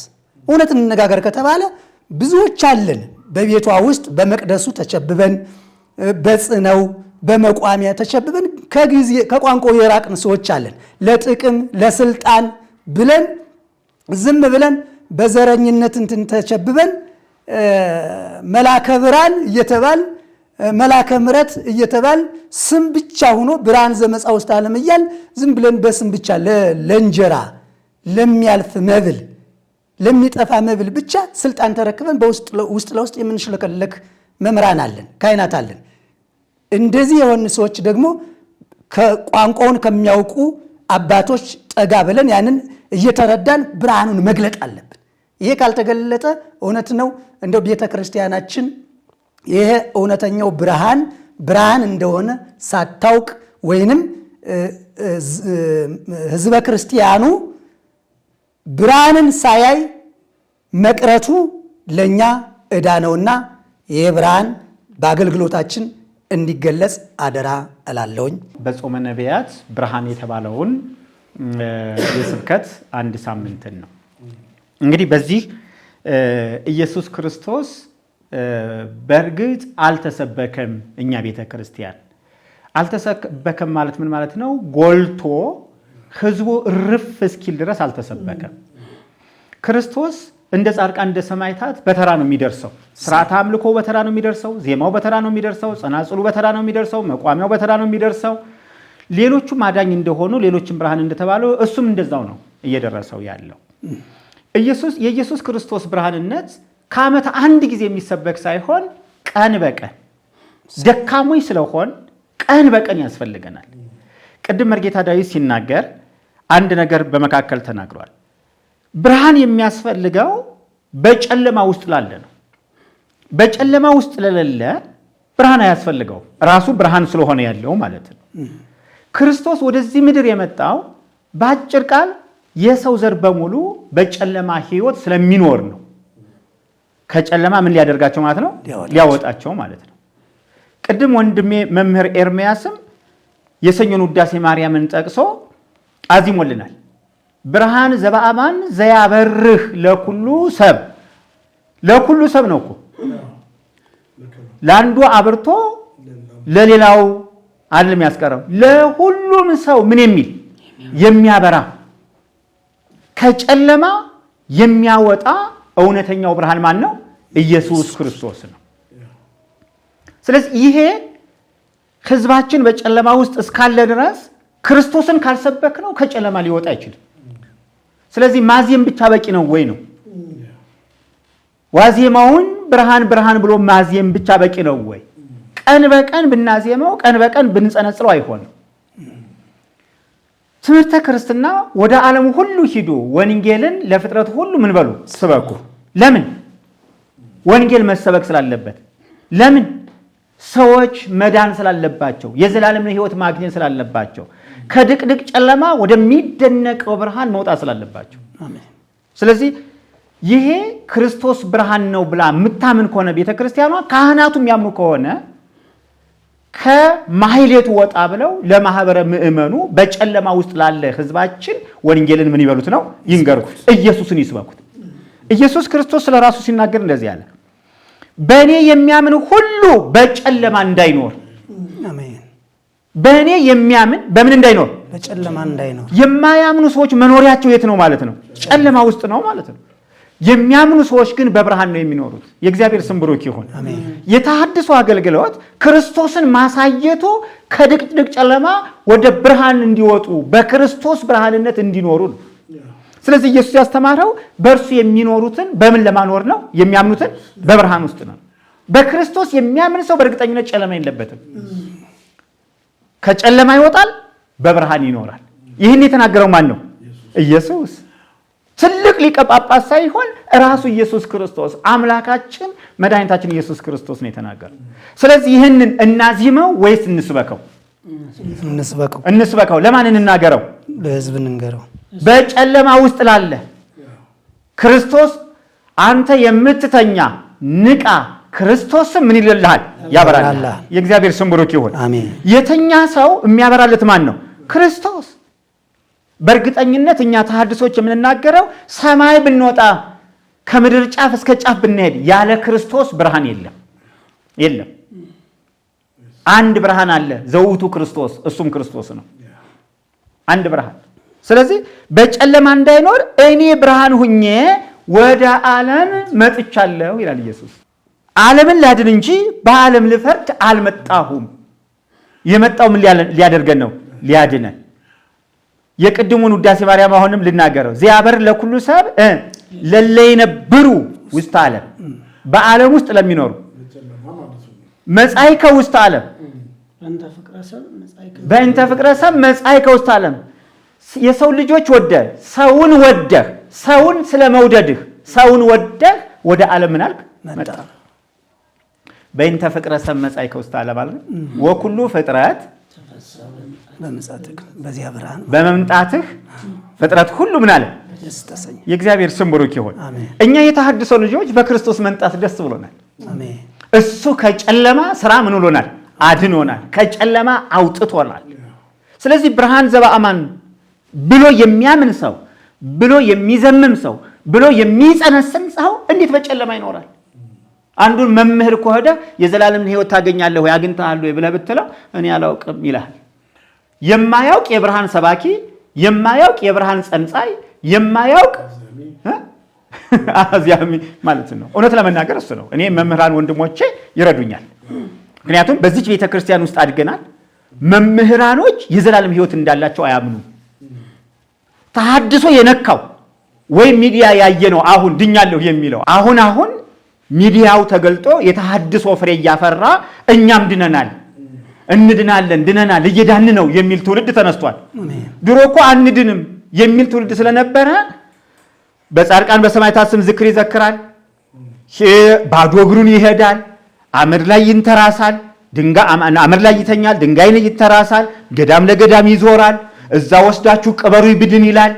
እውነት እንነጋገር ከተባለ ብዙዎች አለን። በቤቷ ውስጥ በመቅደሱ ተቸብበን በጽነው በመቋሚያ ተቸብበን ከቋንቋው የራቅን ሰዎች አለን። ለጥቅም ለስልጣን ብለን ዝም ብለን በዘረኝነት እንትን ተቸብበን መላከ ብርሃን እየተባል መላከ ምሕረት እየተባል ስም ብቻ ሆኖ ብርሃን ዘመጻ ውስተ ዓለም እያል ዝም ብለን በስም ብቻ ለእንጀራ ለሚያልፍ መብል ለሚጠፋ መብል ብቻ ስልጣን ተረክበን ውስጥ ለውስጥ የምንሽለከለክ መምህራን አለን፣ ካህናት አለን። እንደዚህ የሆኑ ሰዎች ደግሞ ቋንቋውን ከሚያውቁ አባቶች ጠጋ ብለን ያንን እየተረዳን ብርሃኑን መግለጥ አለብን። ይሄ ካልተገለጠ እውነት ነው እንደው ቤተ ክርስቲያናችን ይሄ እውነተኛው ብርሃን እንደሆነ ሳታውቅ ወይንም ሕዝበ ክርስቲያኑ ብርሃንን ሳያይ መቅረቱ ለኛ ዕዳ ነውና ይሄ ብርሃን በአገልግሎታችን እንዲገለጽ አደራ እላለሁኝ። በጾመ ነቢያት ብርሃን የተባለውን የስብከት አንድ ሳምንትን ነው እንግዲህ በዚህ ኢየሱስ ክርስቶስ በእርግጥ አልተሰበከም። እኛ ቤተ ክርስቲያን አልተሰበከም ማለት ምን ማለት ነው? ጎልቶ ህዝቡ እርፍ እስኪል ድረስ አልተሰበከም። ክርስቶስ እንደ ጻድቃን እንደ ሰማዕታት በተራ ነው የሚደርሰው። ስርዓተ አምልኮ በተራ ነው የሚደርሰው። ዜማው በተራ ነው የሚደርሰው። ጸናጽሉ በተራ ነው የሚደርሰው። መቋሚያው በተራ ነው የሚደርሰው። ሌሎቹም አዳኝ እንደሆኑ ሌሎችም ብርሃን እንደተባለው እሱም እንደዛው ነው እየደረሰው ያለው። የኢየሱስ ክርስቶስ ብርሃንነት ከዓመት አንድ ጊዜ የሚሰበክ ሳይሆን ቀን በቀን ደካሞች ስለሆን ቀን በቀን ያስፈልገናል። ቅድም መርጌታ ዳዊት ሲናገር አንድ ነገር በመካከል ተናግሯል። ብርሃን የሚያስፈልገው በጨለማ ውስጥ ላለ ነው። በጨለማ ውስጥ ለሌለ ብርሃን አያስፈልገው፣ ራሱ ብርሃን ስለሆነ ያለው ማለት ነው። ክርስቶስ ወደዚህ ምድር የመጣው በአጭር ቃል የሰው ዘር በሙሉ በጨለማ ሕይወት ስለሚኖር ነው። ከጨለማ ምን ሊያደርጋቸው ማለት ነው? ሊያወጣቸው ማለት ነው። ቅድም ወንድሜ መምህር ኤርምያስም የሰኞን ውዳሴ ማርያምን ጠቅሶ አዚሞልናል። ብርሃን ዘበአማን ዘያበርህ ለኩሉ ሰብ ነው እኮ ለአንዱ አብርቶ ለሌላው አይደለም ያስቀረው ለሁሉም ሰው ምን የሚል የሚያበራ ከጨለማ የሚያወጣ እውነተኛው ብርሃን ማን ነው? ኢየሱስ ክርስቶስ ነው። ስለዚህ ይሄ ህዝባችን በጨለማ ውስጥ እስካለ ድረስ ክርስቶስን ካልሰበክ ነው ከጨለማ ሊወጣ አይችልም። ስለዚህ ማዜም ብቻ በቂ ነው ወይ ነው? ዋዜማውን ብርሃን ብሎ ማዜም ብቻ በቂ ነው ወይ? ቀን በቀን ብናዜመው ቀን በቀን ብንጸነጽለው አይሆንም። ትምህርተ ክርስትና ወደ ዓለም ሁሉ ሂዱ ወንጌልን ለፍጥረት ሁሉ ምን በሉ ስበኩ። ለምን? ወንጌል መሰበክ ስላለበት። ለምን? ሰዎች መዳን ስላለባቸው፣ የዘላለም ሕይወት ማግኘት ስላለባቸው፣ ከድቅድቅ ጨለማ ወደሚደነቀው ብርሃን መውጣት ስላለባቸው። ስለዚህ ይሄ ክርስቶስ ብርሃን ነው ብላ የምታምን ከሆነ ቤተክርስቲያኗ ካህናቱ የሚያምኑ ከሆነ ከማህሌቱ ወጣ ብለው ለማህበረ ምእመኑ በጨለማ ውስጥ ላለ ህዝባችን ወንጌልን ምን ይበሉት ነው? ይንገሩት፣ ኢየሱስን ይስበኩት። ኢየሱስ ክርስቶስ ስለራሱ ሲናገር እንደዚህ አለ፣ በእኔ የሚያምን ሁሉ በጨለማ እንዳይኖር። አሜን። በእኔ የሚያምን በምን እንዳይኖር? በጨለማ እንዳይኖር። የማያምኑ ሰዎች መኖሪያቸው የት ነው ማለት ነው? ጨለማ ውስጥ ነው ማለት ነው። የሚያምኑ ሰዎች ግን በብርሃን ነው የሚኖሩት። የእግዚአብሔር ስም ብሩክ ይሁን። የተሐድሶ አገልግሎት ክርስቶስን ማሳየቱ ከድቅድቅ ጨለማ ወደ ብርሃን እንዲወጡ በክርስቶስ ብርሃንነት እንዲኖሩ ነው። ስለዚህ ኢየሱስ ያስተማረው በእርሱ የሚኖሩትን በምን ለማኖር ነው? የሚያምኑትን በብርሃን ውስጥ ነው። በክርስቶስ የሚያምን ሰው በእርግጠኝነት ጨለማ የለበትም። ከጨለማ ይወጣል፣ በብርሃን ይኖራል። ይህን የተናገረው ማን ነው? ኢየሱስ። ትልቅ ሊቀ ጳጳስ ሳይሆን ራሱ ኢየሱስ ክርስቶስ አምላካችን መድኃኒታችን ኢየሱስ ክርስቶስ ነው የተናገረው። ስለዚህ ይህንን እናዚመው ወይስ እንስበከው? እንስበከው። ለማን እንናገረው? ለሕዝብ እንንገረው። በጨለማ ውስጥ ላለ ክርስቶስ አንተ የምትተኛ ንቃ፣ ክርስቶስም ምን ይልልሃል? ያበራል። የእግዚአብሔር ስም ብሩክ ይሁን። የተኛ ሰው የሚያበራለት ማን ነው? ክርስቶስ። በእርግጠኝነት እኛ ተሐድሶች የምንናገረው ሰማይ ብንወጣ ከምድር ጫፍ እስከ ጫፍ ብንሄድ ያለ ክርስቶስ ብርሃን የለም። አንድ ብርሃን አለ፣ ዘውቱ ክርስቶስ፣ እሱም ክርስቶስ ነው። አንድ ብርሃን። ስለዚህ በጨለማ እንዳይኖር እኔ ብርሃን ሁኜ ወደ ዓለም መጥቻለሁ ይላል ኢየሱስ። ዓለምን ላድን እንጂ በዓለም ልፈርድ አልመጣሁም። የመጣው ምን ሊያደርገን ነው? ሊያድነን። የቅድሙን ውዳሴ ማርያም አሁንም ልናገረው። ዚያበር ለኩሉ ሰብ ለለይነብሩ ውስተ ዓለም፣ በዓለም ውስጥ ለሚኖሩ መጻይከ ውስተ ዓለም፣ በእንተ ፍቅረ ሰብ መጻይከ ውስተ ዓለም። የሰው ልጆች ሰውን ወደህ ሰውን ስለመውደድህ ሰውን ወደህ ወደ ዓለም ምን አልክ? መጣ። በእንተ ፍቅረ ሰብ መጻይከ ውስተ ዓለም አለ። ወኩሉ ፍጥረት በዚያ ብርሃን በመምጣትህ ፍጥረት ሁሉ ምን አለ? የእግዚአብሔር ስም ብሩክ ይሁን። እኛ የተሐድሶ ልጆች በክርስቶስ መምጣት ደስ ብሎናል። እሱ ከጨለማ ስራ ምን ብሎናል? አድኖናል። ከጨለማ አውጥቶናል። ስለዚህ ብርሃን ዘበአማን ብሎ የሚያምን ሰው ብሎ የሚዘምም ሰው ብሎ የሚጸነስም ሰው እንዴት በጨለማ ይኖራል? አንዱን መምህር ከሆነ የዘላለምን ሕይወት ታገኛለህ ወይ አግኝተሃል ወይ ብለህ ብትለው እኔ አላውቅም ይልሃል። የማያውቅ የብርሃን ሰባኪ፣ የማያውቅ የብርሃን ጸንጻይ፣ የማያውቅ አዚያሚ ማለት ነው። እውነት ለመናገር እሱ ነው። እኔ መምህራን ወንድሞቼ ይረዱኛል። ምክንያቱም በዚች ቤተክርስቲያን ውስጥ አድገናል። መምህራኖች የዘላለም ሕይወት እንዳላቸው አያምኑም። ተሐድሶ የነካው ወይ ሚዲያ ያየነው አሁን ድኛለሁ የሚለው አሁን ሚዲያው ተገልጦ የተሐድሶ ፍሬ እያፈራ እኛም ድነናል እየዳን ነው የሚል ትውልድ ተነስቷል። ድሮ እኮ አንድንም የሚል ትውልድ ስለነበረ በጻድቃን በሰማዕታት ስም ዝክር ይዘክራል፣ ባዶ እግሩን ይሄዳል፣ አመድ ላይ ይንተራሳል፣ አመድ ላይ ይተኛል፣ ድንጋይ ላይ ይተራሳል፣ ገዳም ለገዳም ይዞራል፣ እዛ ወስዳችሁ ቅበሩ ይብድን ይላል።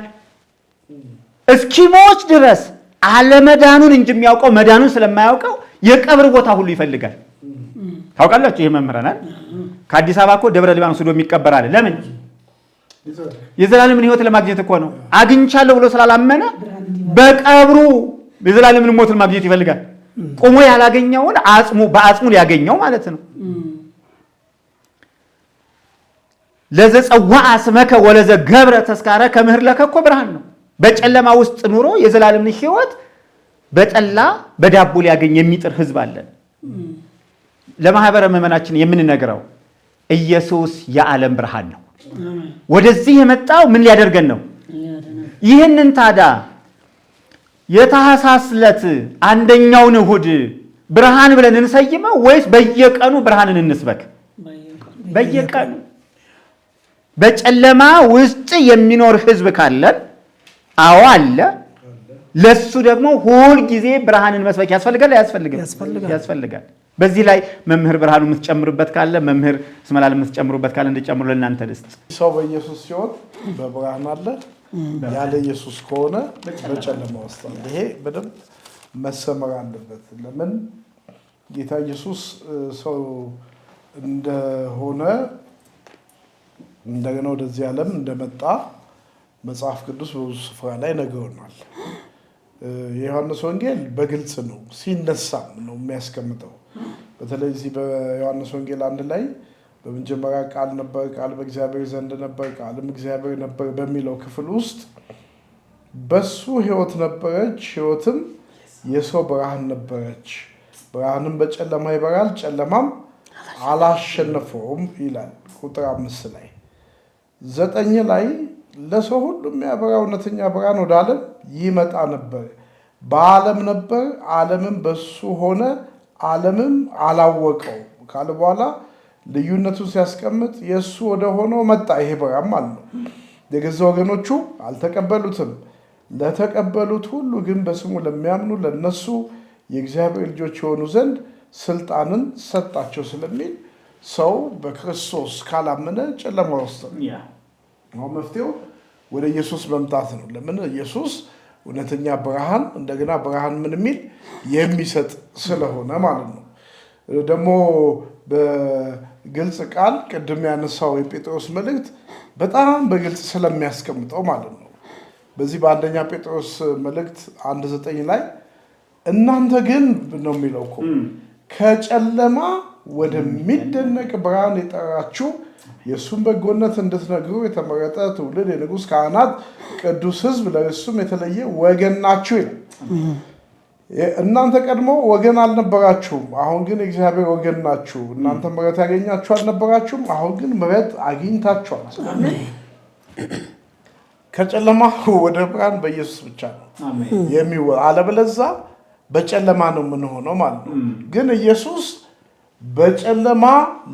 እስኪሞት ድረስ አለመዳኑን እንጂ የሚያውቀው መዳኑን ስለማያውቀው የቀብር ቦታ ሁሉ ይፈልጋል። ታውቃላችሁ? ይሄ መምህራን ከአዲስ አበባ እኮ ደብረ ሊባኖስ ሄዶ የሚቀበራል። ለምን? የዘላለምን ሕይወት ለማግኘት እኮ ነው። አግኝቻለሁ ብሎ ስላላመነ በቀብሩ የዘላለምን ሞትን ማግኘት ይፈልጋል። ቆሞ ያላገኘውን በአጽሙ ሊያገኘው ማለት ነው። ለዘጸዋ አስመከ ወለዘ ገብረ ተስካረ ከምህር ለከ እኮ ብርሃን ነው። በጨለማ ውስጥ ኑሮ የዘላለምን ሕይወት በጠላ በዳቦ ሊያገኝ የሚጥር ህዝብ አለን። ለማህበረ ምዕመናችን የምንነግረው ኢየሱስ የዓለም ብርሃን ነው። ወደዚህ የመጣው ምን ሊያደርገን ነው? ይህንን ታዲያ የታኅሳስ ዕለት አንደኛውን እሁድ ብርሃን ብለን እንሰይመው ወይስ በየቀኑ ብርሃንን እንስበክ? በየቀኑ። በጨለማ ውስጥ የሚኖር ህዝብ ካለን አዎ አለ። ለሱ ደግሞ ሁል ጊዜ ብርሃንን መስበክ ያስፈልጋል አያስፈልግም? ያስፈልጋል። በዚህ ላይ መምህር ብርሃኑ የምትጨምሩበት ካለ፣ መምህር እስመላል የምትጨምሩበት ካለ እንድጨምሩ ለእናንተ ልስጥ። ሰው በኢየሱስ ሲሆን በብርሃን አለ፣ ያለ ኢየሱስ ከሆነ በጨለማ ውስጥ አለ። ይሄ በደንብ መሰመር አለበት። ለምን ጌታ ኢየሱስ ሰው እንደሆነ እንደገና ወደዚህ ዓለም እንደመጣ መጽሐፍ ቅዱስ በብዙ ስፍራ ላይ ነግሮናል። የዮሐንስ ወንጌል በግልጽ ነው፣ ሲነሳም ነው የሚያስቀምጠው። በተለይ እዚህ በዮሐንስ ወንጌል 1 ላይ በመጀመሪያ ቃል ነበር፣ ቃል በእግዚአብሔር ዘንድ ነበር፣ ቃልም እግዚአብሔር ነበር በሚለው ክፍል ውስጥ በሱ ሕይወት ነበረች፣ ሕይወትም የሰው ብርሃን ነበረች፣ ብርሃንም በጨለማ ይበራል፣ ጨለማም አላሸነፈውም ይላል ቁጥር 5 ላይ። 9 ላይ ለሰው ሁሉ የሚያበራ እውነተኛ ብርሃን ወደ ዓለም ይመጣ ነበር፣ በዓለም ነበር፣ ዓለምም በሱ ሆነ፣ ዓለምም አላወቀው ካለ በኋላ ልዩነቱን ሲያስቀምጥ የእሱ ወደ ሆነው መጣ። ይሄ ብርሃን ማለት ነው። የገዛ ወገኖቹ አልተቀበሉትም፣ ለተቀበሉት ሁሉ ግን በስሙ ለሚያምኑ ለነሱ የእግዚአብሔር ልጆች የሆኑ ዘንድ ስልጣንን ሰጣቸው ስለሚል ሰው በክርስቶስ ካላመነ ጨለማ ውስጥ ነው። አሁን መፍትሄው ወደ ኢየሱስ መምጣት ነው። ለምን? ኢየሱስ እውነተኛ ብርሃን እንደገና ብርሃን ምን የሚል የሚሰጥ ስለሆነ ማለት ነው። ደግሞ በግልጽ ቃል ቅድም ያነሳው የጴጥሮስ መልእክት በጣም በግልጽ ስለሚያስቀምጠው ማለት ነው። በዚህ በአንደኛ ጴጥሮስ መልእክት 1:9 ላይ እናንተ ግን ነው የሚለው እኮ ከጨለማ ወደሚደነቅ ብርሃን የጠራችሁ የእሱም በጎነት እንድትነግሩ የተመረጠ ትውልድ፣ የንጉሥ ካህናት፣ ቅዱስ ሕዝብ፣ ለእሱም የተለየ ወገን ናችሁ ይላል። እናንተ ቀድሞ ወገን አልነበራችሁም፣ አሁን ግን የእግዚአብሔር ወገን ናችሁ። እናንተ ምሕረት ያገኛችሁ አልነበራችሁም፣ አሁን ግን ምሕረት አግኝታችኋል። ከጨለማ ወደ ብርሃን በኢየሱስ ብቻ ነው አለበለዚያ በጨለማ ነው የምንሆነው ማለት ነው። ግን ኢየሱስ በጨለማ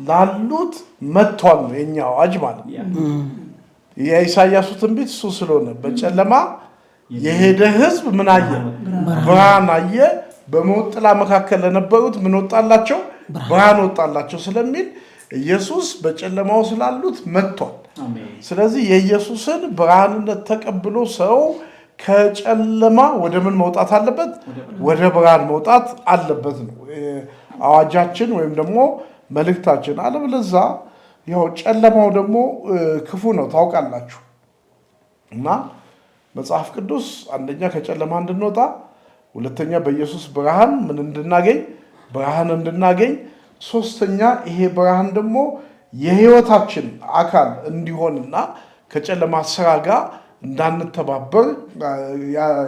ላሉት መጥቷል ነው የኛ አዋጅ ማለት ነው። የኢሳይያሱ ትንቢት እሱ ስለሆነ በጨለማ የሄደ ህዝብ ምን አየ? ብርሃን አየ። በሞት ጥላ መካከል ለነበሩት ምን ወጣላቸው? ብርሃን ወጣላቸው ስለሚል ኢየሱስ በጨለማው ስላሉት መጥቷል። ስለዚህ የኢየሱስን ብርሃንነት ተቀብሎ ሰው ከጨለማ ወደ ምን መውጣት አለበት? ወደ ብርሃን መውጣት አለበት ነው አዋጃችን ወይም ደግሞ መልእክታችን። አለበለዚያ ያው ጨለማው ደግሞ ክፉ ነው ታውቃላችሁ። እና መጽሐፍ ቅዱስ አንደኛ ከጨለማ እንድንወጣ፣ ሁለተኛ በኢየሱስ ብርሃን ምን እንድናገኝ? ብርሃን እንድናገኝ፣ ሶስተኛ ይሄ ብርሃን ደግሞ የህይወታችን አካል እንዲሆንና ከጨለማ ስራ ጋር እንዳንተባበር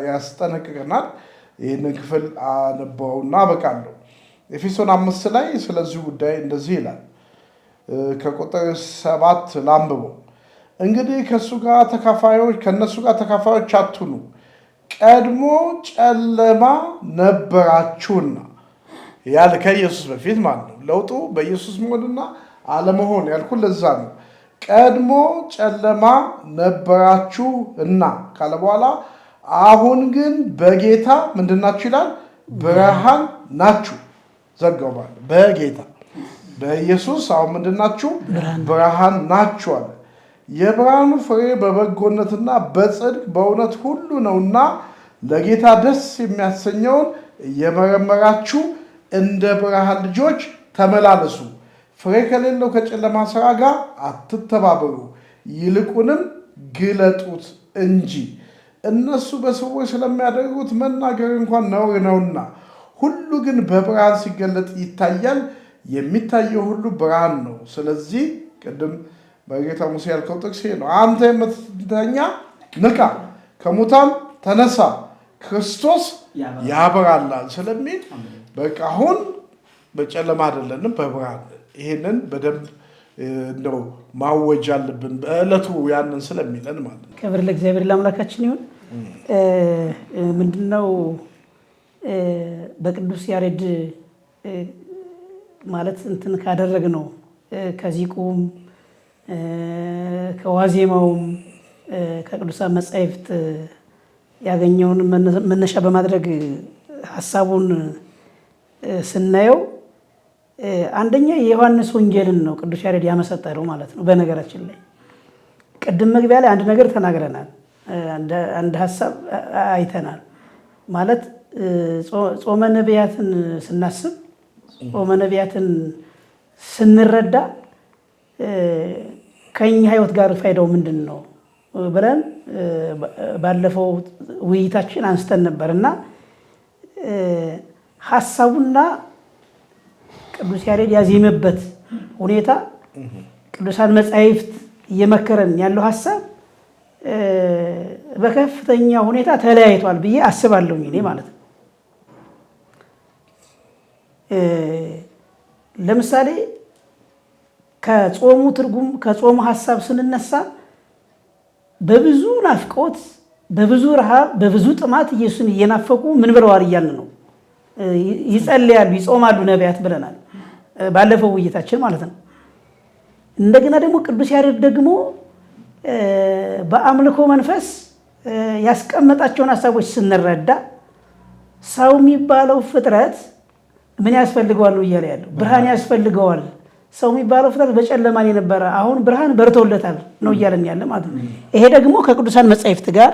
ያስጠነቅቀናል። ይህንን ክፍል አነበውና አበቃለሁ። ኤፌሶን 5 ላይ ስለዚህ ጉዳይ እንደዚህ ይላል። ከቁጥር 7 ላንብበው። እንግዲህ ከነሱ ጋር ተካፋዮች አትሁኑ፣ ቀድሞ ጨለማ ነበራችሁና ያለ ከኢየሱስ በፊት ማለት ነው። ለውጡ በኢየሱስ መሆንና አለመሆን ያልኩት ለዛ ነው። ቀድሞ ጨለማ ነበራችሁ እና ካለ በኋላ አሁን ግን በጌታ ምንድናችሁ ይላል? ብርሃን ናችሁ። ዘጋው ማለት በጌታ በኢየሱስ አሁን ምንድናችሁ? ብርሃን ናችሁ አለ። የብርሃኑ ፍሬ በበጎነትና በጽድቅ በእውነት ሁሉ ነውና ለጌታ ደስ የሚያሰኘውን እየመረመራችሁ እንደ ብርሃን ልጆች ተመላለሱ። ፍሬ ከሌለው ከጨለማ ስራ ጋር አትተባበሩ። ይልቁንም ግለጡት እንጂ እነሱ በስውር ስለሚያደርጉት መናገር እንኳን ነውር ነውና፣ ሁሉ ግን በብርሃን ሲገለጥ ይታያል። የሚታየው ሁሉ ብርሃን ነው። ስለዚህ ቅድም በጌታ ሙሴ ያልከው ጥቅስ ነው። አንተ የምትተኛ ንቃ፣ ከሙታን ተነሳ፣ ክርስቶስ ያበራላል ስለሚል በቃ አሁን በጨለማ አይደለንም፣ በብርሃን። ይሄንን በደንብ እንደው ማወጅ አለብን በዕለቱ ያንን ስለሚለን ማለት ነው። ክብር ለእግዚአብሔር ለአምላካችን ይሁን። ምንድነው በቅዱስ ያሬድ ማለት እንትን ካደረግ ነው ከዚቁም ከዋዜማውም ከቅዱሳን መጻሕፍት ያገኘውን መነሻ በማድረግ ሀሳቡን ስናየው አንደኛ የዮሐንስ ወንጌልን ነው ቅዱስ ያሬድ ያመሰጠረው ማለት ነው። በነገራችን ላይ ቅድም መግቢያ ላይ አንድ ነገር ተናግረናል፣ አንድ ሀሳብ አይተናል። ማለት ጾመ ነቢያትን ስናስብ፣ ጾመ ነቢያትን ስንረዳ ከኛ ህይወት ጋር ፋይዳው ምንድን ነው ብለን ባለፈው ውይይታችን አንስተን ነበር እና ሀሳቡና ቅዱስ ያሬድ ያዜመበት ሁኔታ ቅዱሳን መጻሕፍት እየመከረን ያለው ሀሳብ በከፍተኛ ሁኔታ ተለያይቷል ብዬ አስባለሁኝ እኔ ማለት ነው። ለምሳሌ ከጾሙ ትርጉም ከጾሙ ሀሳብ ስንነሳ በብዙ ናፍቆት፣ በብዙ ረሃብ፣ በብዙ ጥማት ኢየሱስን እየናፈቁ ምን ብለዋል እያልን ነው። ይጸልያሉ፣ ይጾማሉ ነቢያት ብለናል ባለፈው ውይይታችን ማለት ነው። እንደገና ደግሞ ቅዱስ ያሬድ ደግሞ በአምልኮ መንፈስ ያስቀመጣቸውን ሀሳቦች ስንረዳ ሰው የሚባለው ፍጥረት ምን ያስፈልገዋል ነው እያለ ያለው። ብርሃን ያስፈልገዋል። ሰው የሚባለው ፍጥረት በጨለማን የነበረ አሁን ብርሃን በርቶለታል ነው እያለን ያለ ማለት ነው። ይሄ ደግሞ ከቅዱሳን መጻሕፍት ጋር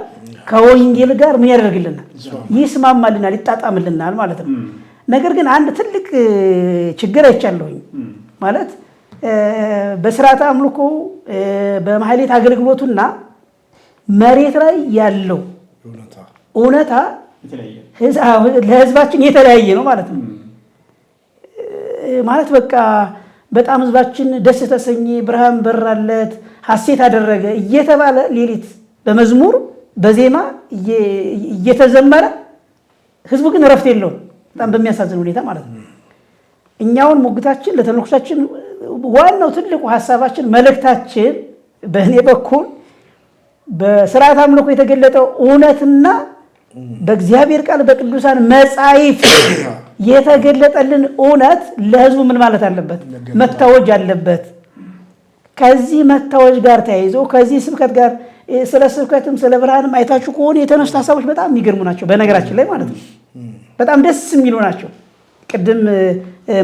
ከወንጌል ጋር ምን ያደርግልናል? ይስማማልናል፣ ይጣጣምልናል ማለት ነው። ነገር ግን አንድ ትልቅ ችግር አይቻለሁኝ ማለት በስርዓተ አምልኮ በማህሌት አገልግሎቱና መሬት ላይ ያለው እውነታ ለህዝባችን የተለያየ ነው ማለት ነው። ማለት በቃ በጣም ህዝባችን ደስ ተሰኘ፣ ብርሃን በራለት፣ ሐሴት አደረገ እየተባለ ሌሊት በመዝሙር በዜማ እየተዘመረ ህዝቡ ግን እረፍት የለውም። በጣም በሚያሳዝን ሁኔታ ማለት ነው። እኛውን ሙግታችን ለተመልኮቻችን ዋናው ትልቁ ሀሳባችን መልእክታችን በእኔ በኩል በስርዓተ አምልኮ የተገለጠው እውነትና በእግዚአብሔር ቃል በቅዱሳን መጻሕፍት የተገለጠልን እውነት ለህዝቡ ምን ማለት አለበት? መታወጅ አለበት። ከዚህ መታወጅ ጋር ተያይዞ ከዚህ ስብከት ጋር ስለ ስብከትም ስለ ብርሃንም አይታችሁ ከሆነ የተነሱት ሀሳቦች በጣም የሚገርሙ ናቸው። በነገራችን ላይ ማለት ነው በጣም ደስ የሚሉ ናቸው። ቅድም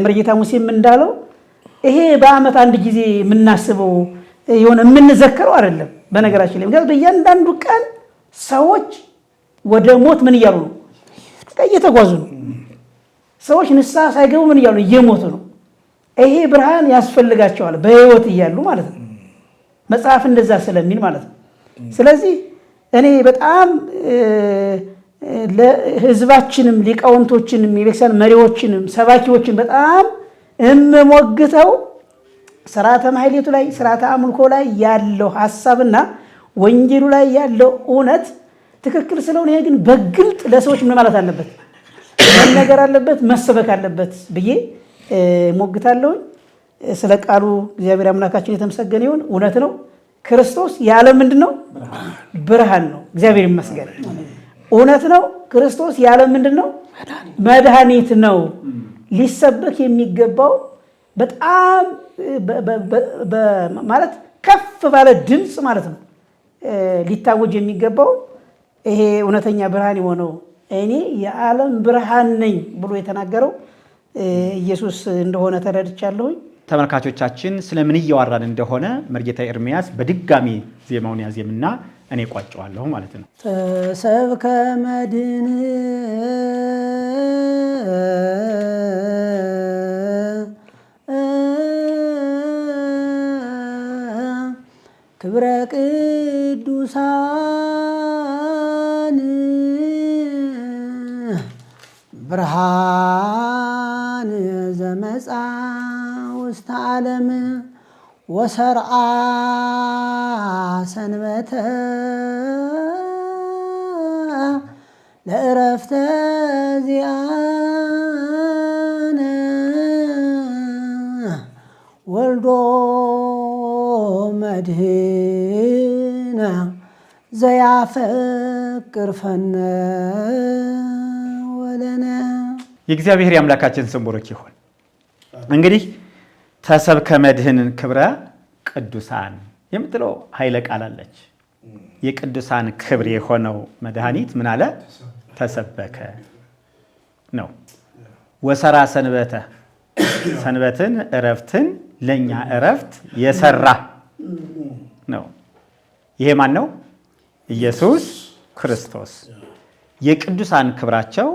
መርጌታ ሙሴም እንዳለው ይሄ በዓመት አንድ ጊዜ የምናስበው የሆነ የምንዘከረው አይደለም። በነገራችን ላይ ምክንያቱም በእያንዳንዱ ቀን ሰዎች ወደ ሞት ምን እያሉ ነው? እየተጓዙ ነው። ሰዎች ንስሐ ሳይገቡ ምን እያሉ ነው? እየሞቱ ነው። ይሄ ብርሃን ያስፈልጋቸዋል በህይወት እያሉ ማለት ነው። መጽሐፍ እንደዛ ስለሚል ማለት ነው። ስለዚህ እኔ በጣም ለህዝባችንም ሊቃውንቶችንም የቤተክርስቲያን መሪዎችንም ሰባኪዎችን በጣም እምሞግተው ስርዓተ ማህሌቱ ላይ ስርዓተ አምልኮ ላይ ያለው ሀሳብና ወንጌሉ ላይ ያለው እውነት ትክክል ስለሆነ ይሄ ግን በግልጥ ለሰዎች ምን ማለት አለበት? መነገር አለበት፣ መሰበክ አለበት ብዬ ሞግታለሁ። ስለ ቃሉ እግዚአብሔር አምላካችን የተመሰገነ ይሁን። እውነት ነው። ክርስቶስ የዓለም ምንድን ነው? ብርሃን ነው። እግዚአብሔር ይመስገን። እውነት ነው። ክርስቶስ የዓለም ምንድን ነው? መድኃኒት ነው። ሊሰበክ የሚገባው በጣም ማለት ከፍ ባለ ድምፅ ማለት ነው ሊታወጅ የሚገባው ይሄ እውነተኛ ብርሃን የሆነው እኔ የዓለም ብርሃን ነኝ ብሎ የተናገረው ኢየሱስ እንደሆነ ተረድቻለሁኝ። ተመልካቾቻችን ስለምን እያወራን እንደሆነ መርጌታ ኤርምያስ በድጋሚ ዜማውን ያዜምና እኔ ቋጨዋለሁ ማለት ነው። ተሰብከ መድን ክብረ ቅዱሳን ብርሃን ዘመጻ ውስተ ዓለም ወሰርዓ ሰንበተ ለዕረፍተ ዚአነ ወልዶ መድህነ ዘያፈቅር ፈነ ወለነ። የእግዚአብሔር የአምላካችን ስም ቡሩክ ይሁን። እንግዲህ ተሰብከ መድህን ክብረ ቅዱሳን የምትለው ኃይለ ቃል አለች። የቅዱሳን ክብር የሆነው መድኃኒት ምን አለ? ተሰበከ ነው። ወሰራ ሰንበተ ሰንበትን እረፍትን ለኛ እረፍት የሰራ ነው። ይሄ ማን ነው? ኢየሱስ ክርስቶስ። የቅዱሳን ክብራቸው፣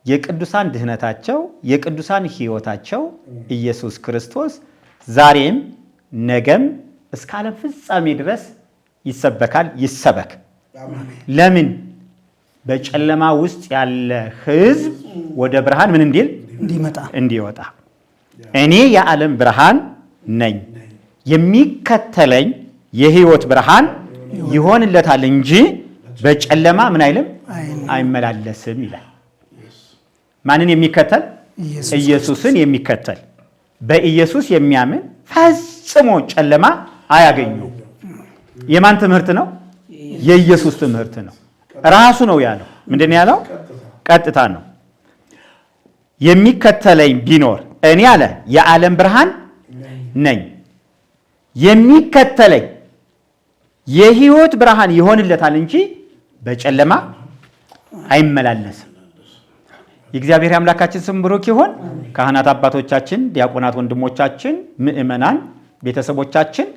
የቅዱሳን ድህነታቸው፣ የቅዱሳን ሕይወታቸው ኢየሱስ ክርስቶስ ዛሬም ነገም እስከ ዓለም ፍጻሜ ድረስ ይሰበካል፣ ይሰበክ። ለምን? በጨለማ ውስጥ ያለ ሕዝብ ወደ ብርሃን ምን እንዲል እንዲወጣ። እኔ የዓለም ብርሃን ነኝ፣ የሚከተለኝ የሕይወት ብርሃን ይሆንለታል እንጂ በጨለማ ምን አይልም አይመላለስም ይላል። ማንን የሚከተል? ኢየሱስን የሚከተል በኢየሱስ የሚያምን ፈጽሞ ጨለማ አያገኘው። የማን ትምህርት ነው? የኢየሱስ ትምህርት ነው። ራሱ ነው ያለው። ምንድን ነው ያለው? ቀጥታ ነው። የሚከተለኝ ቢኖር እኔ አለ የዓለም ብርሃን ነኝ፣ የሚከተለኝ የሕይወት ብርሃን ይሆንለታል እንጂ በጨለማ አይመላለስም። የእግዚአብሔር አምላካችን ስም ብሩክ ይሁን። ካህናት አባቶቻችን፣ ዲያቆናት ወንድሞቻችን፣ ምእመናን ቤተሰቦቻችን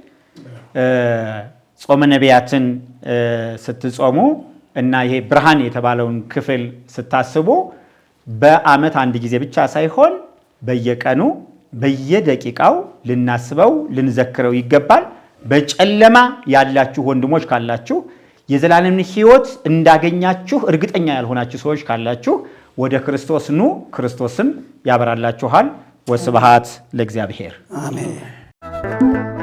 ጾመ ነቢያትን ስትጾሙ እና ይሄ ብርሃን የተባለውን ክፍል ስታስቡ በዓመት አንድ ጊዜ ብቻ ሳይሆን በየቀኑ በየደቂቃው ልናስበው ልንዘክረው ይገባል። በጨለማ ያላችሁ ወንድሞች ካላችሁ፣ የዘላለምን ሕይወት እንዳገኛችሁ እርግጠኛ ያልሆናችሁ ሰዎች ካላችሁ ወደ ክርስቶስ ኑ፣ ክርስቶስም ያበራላችኋል። ወስብሐት ለእግዚአብሔር። አሜን።